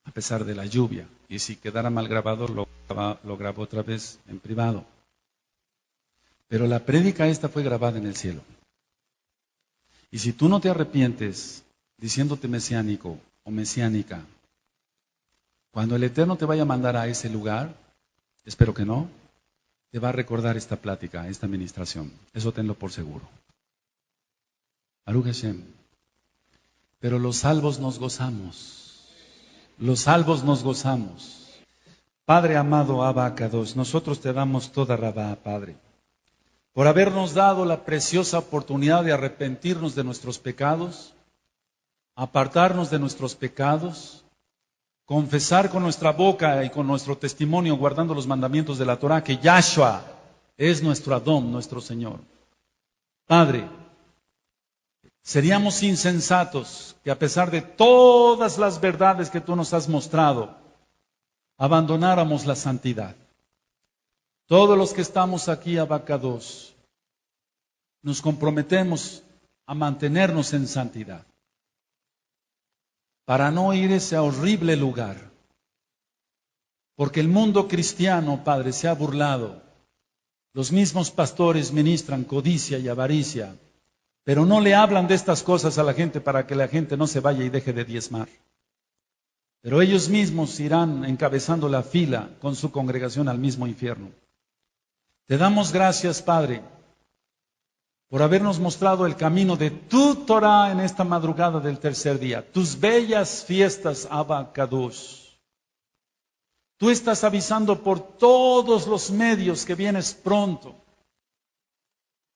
a pesar de la lluvia. Y si quedara mal grabado, lo grabo otra vez en privado. Pero la prédica esta fue grabada en el cielo. Y si tú no te arrepientes diciéndote mesiánico o mesiánica, cuando el Eterno te vaya a mandar a ese lugar, espero que no, te va a recordar esta plática, esta administración. Eso tenlo por seguro. Baruch Hashem. Pero los salvos nos gozamos. Los salvos nos gozamos. Padre amado Abba Kadosh, nosotros te damos toda rabá, Padre, por habernos dado la preciosa oportunidad de arrepentirnos de nuestros pecados, apartarnos de nuestros pecados, confesar con nuestra boca y con nuestro testimonio, guardando los mandamientos de la Torah, que Yahshua es nuestro Adón, nuestro Señor. Padre, seríamos insensatos que a pesar de todas las verdades que tú nos has mostrado, abandonáramos la santidad. Todos los que estamos aquí, Abba Kadosh, nos comprometemos a mantenernos en santidad, para no ir a ese horrible lugar. Porque el mundo cristiano, Padre, se ha burlado. Los mismos pastores ministran codicia y avaricia, pero no le hablan de estas cosas a la gente para que la gente no se vaya y deje de diezmar. Pero ellos mismos irán encabezando la fila con su congregación al mismo infierno. Te damos gracias, Padre, por habernos mostrado el camino de tu Torah en esta madrugada del tercer día. Tus bellas fiestas, Abba Kadosh. Tú estás avisando por todos los medios que vienes pronto.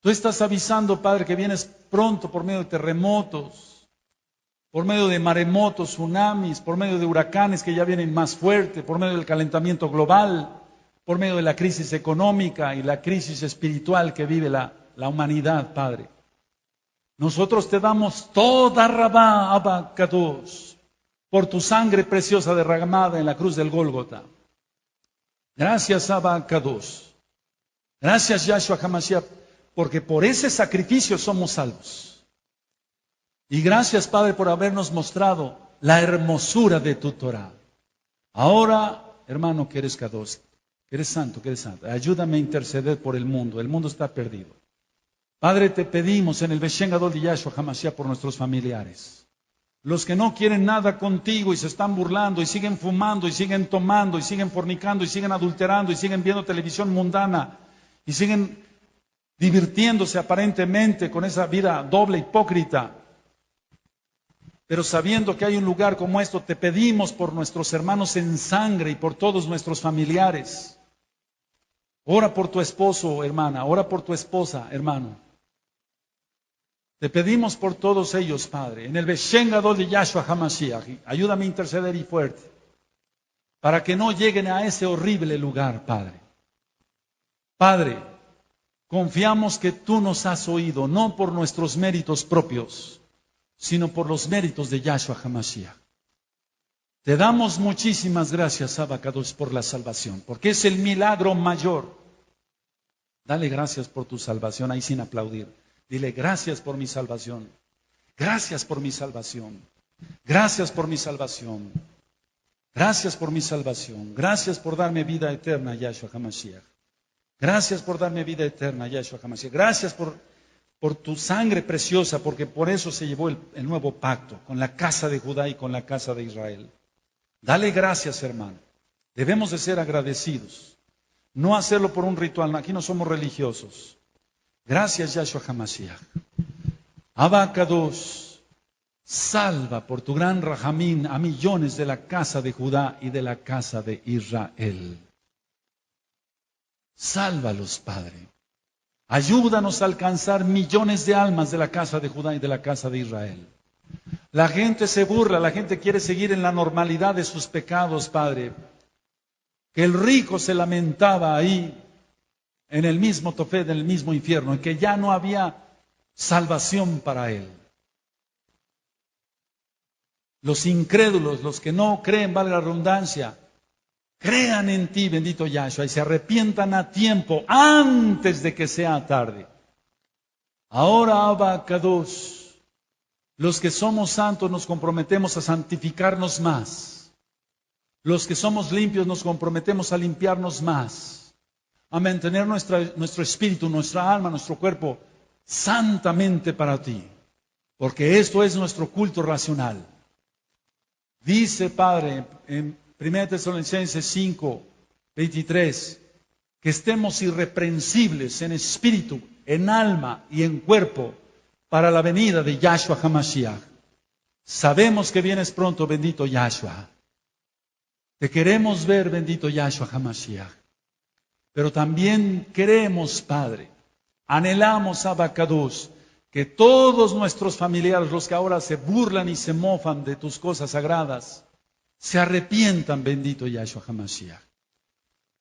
Tú estás avisando, Padre, que vienes pronto por medio de terremotos, por medio de maremotos, tsunamis, por medio de huracanes que ya vienen más fuertes, por medio del calentamiento global, por medio de la crisis económica y la crisis espiritual que vive la humanidad, Padre. Nosotros te damos toda rabá, Abba Kadosh, por tu sangre preciosa derramada en la cruz del Gólgota. Gracias, Abba Kadosh. Gracias, Yahshua HaMashiach, porque por ese sacrificio somos salvos. Y gracias, Padre, por habernos mostrado la hermosura de tu Torah. Ahora, hermano, que eres Kadosh, que eres santo, ayúdame a interceder por el mundo. El mundo está perdido. Padre, te pedimos en el Beshen Gadol de Yahshua HaMashiach por nuestros familiares. Los que no quieren nada contigo y se están burlando y siguen fumando y siguen tomando y siguen fornicando y siguen adulterando y siguen viendo televisión mundana y siguen divirtiéndose aparentemente con esa vida doble, hipócrita. Pero sabiendo que hay un lugar como esto, te pedimos por nuestros hermanos en sangre y por todos nuestros familiares. Ora por tu esposo, hermana, ora por tu esposa, hermano. Te pedimos por todos ellos, Padre, en el Beshen Gadol de Yahshua HaMashiach. Ayúdame a interceder y fuerte, para que no lleguen a ese horrible lugar, Padre. Padre, confiamos que tú nos has oído, no por nuestros méritos propios, sino por los méritos de Yahshua HaMashiach. Te damos muchísimas gracias, Abba Kadosh, por la salvación, porque es el milagro mayor. Dale gracias por tu salvación, ahí sin aplaudir. Dile, gracias por mi salvación. Gracias por mi salvación. Gracias por mi salvación. Gracias por mi salvación. Gracias por darme vida eterna, Yahshua HaMashiach. Gracias por darme vida eterna, Yahshua HaMashiach. Gracias por tu sangre preciosa, porque por eso se llevó el nuevo pacto con la casa de Judá y con la casa de Israel. Dale gracias, hermano. Debemos de ser agradecidos. No hacerlo por un ritual. Aquí no somos religiosos. Gracias, Yahshua HaMashiach. Abba Kadosh, Salva por tu gran rajamín a millones de la casa de Judá y de la casa de Israel. Sálvalos, Padre. Ayúdanos a alcanzar millones de almas de la casa de Judá y de la casa de Israel. La gente se burla, la gente quiere seguir en la normalidad de sus pecados, Padre. Que el rico se lamentaba ahí, en el mismo Tofet, en el mismo infierno, en que ya no había salvación para él. Los incrédulos, los que no creen, valga la redundancia, crean en ti, bendito Yahshua, y se arrepientan a tiempo, antes de que sea tarde. Ahora, Abba Kadosh, los que somos santos nos comprometemos a santificarnos más. Los que somos limpios nos comprometemos a limpiarnos más, a mantener nuestro espíritu, nuestra alma, nuestro cuerpo santamente para ti, porque esto es nuestro culto racional. Dice, Padre, en 1 Tesalonicenses 5, 23, que estemos irreprensibles en espíritu, en alma y en cuerpo para la venida de Yahshua HaMashiach. Sabemos que vienes pronto, bendito Yahshua. Te queremos ver, bendito Yahshua HaMashiach. Pero también queremos, Padre, anhelamos, Abba Kadosh, que todos nuestros familiares, los que ahora se burlan y se mofan de tus cosas sagradas, se arrepientan, bendito Yahshua HaMashiach.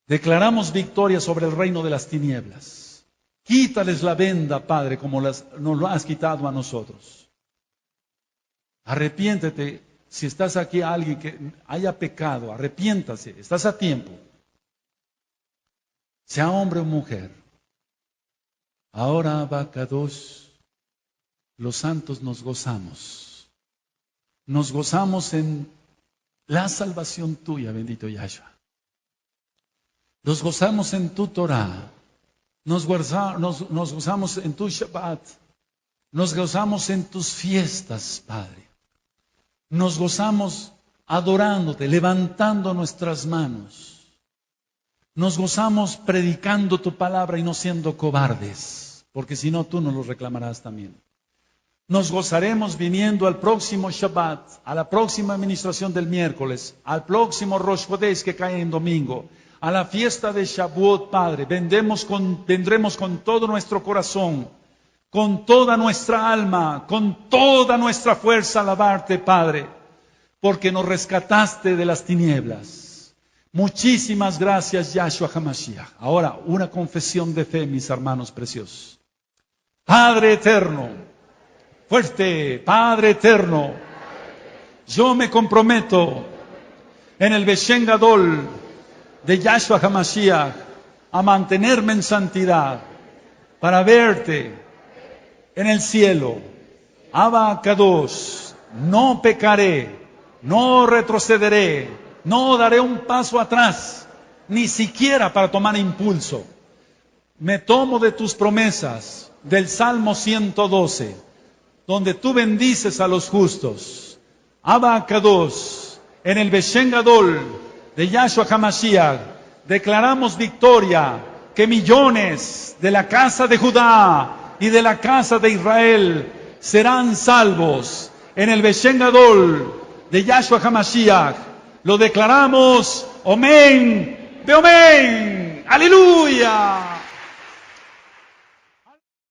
Declaramos victoria sobre el reino de las tinieblas. Quítales la venda, Padre, como nos lo has quitado a nosotros. Arrepiéntete, si estás aquí alguien que haya pecado, arrepiéntase, estás a tiempo. Sea hombre o mujer. Ahora, Abba Kadosh, los santos nos gozamos. Nos gozamos en la salvación tuya, bendito Yahshua. Nos gozamos en tu Torah. Nos gozamos en tu Shabbat. Nos gozamos en tus fiestas, Padre. Nos gozamos adorándote, levantando nuestras manos. Nos gozamos predicando tu palabra y no siendo cobardes, porque si no tú nos lo reclamarás también. Nos gozaremos viniendo al próximo Shabbat, a la próxima administración del miércoles, al próximo Rosh Chodesh que cae en domingo, a la fiesta de Shavuot, Padre. Vendremos con todo nuestro corazón, con toda nuestra alma, con toda nuestra fuerza a alabarte, Padre, porque nos rescataste de las tinieblas. Muchísimas gracias, Yahshua HaMashiach. Ahora, una confesión de fe, mis hermanos preciosos. Padre eterno, fuerte, Padre eterno, yo me comprometo en el Beshen Gadol de Yahshua HaMashiach a mantenerme en santidad para verte en el cielo. Abba Kadosh, no pecaré, no retrocederé, no daré un paso atrás, ni siquiera para tomar impulso. Me tomo de tus promesas del Salmo 112, donde tú bendices a los justos. Abba Kadosh, en el Beshen Gadol de Yahshua HaMashiach, declaramos victoria, que millones de la casa de Judá y de la casa de Israel serán salvos. En el Beshen Gadol de Yahshua HaMashiach lo declaramos, Omen, Beomen, aleluya.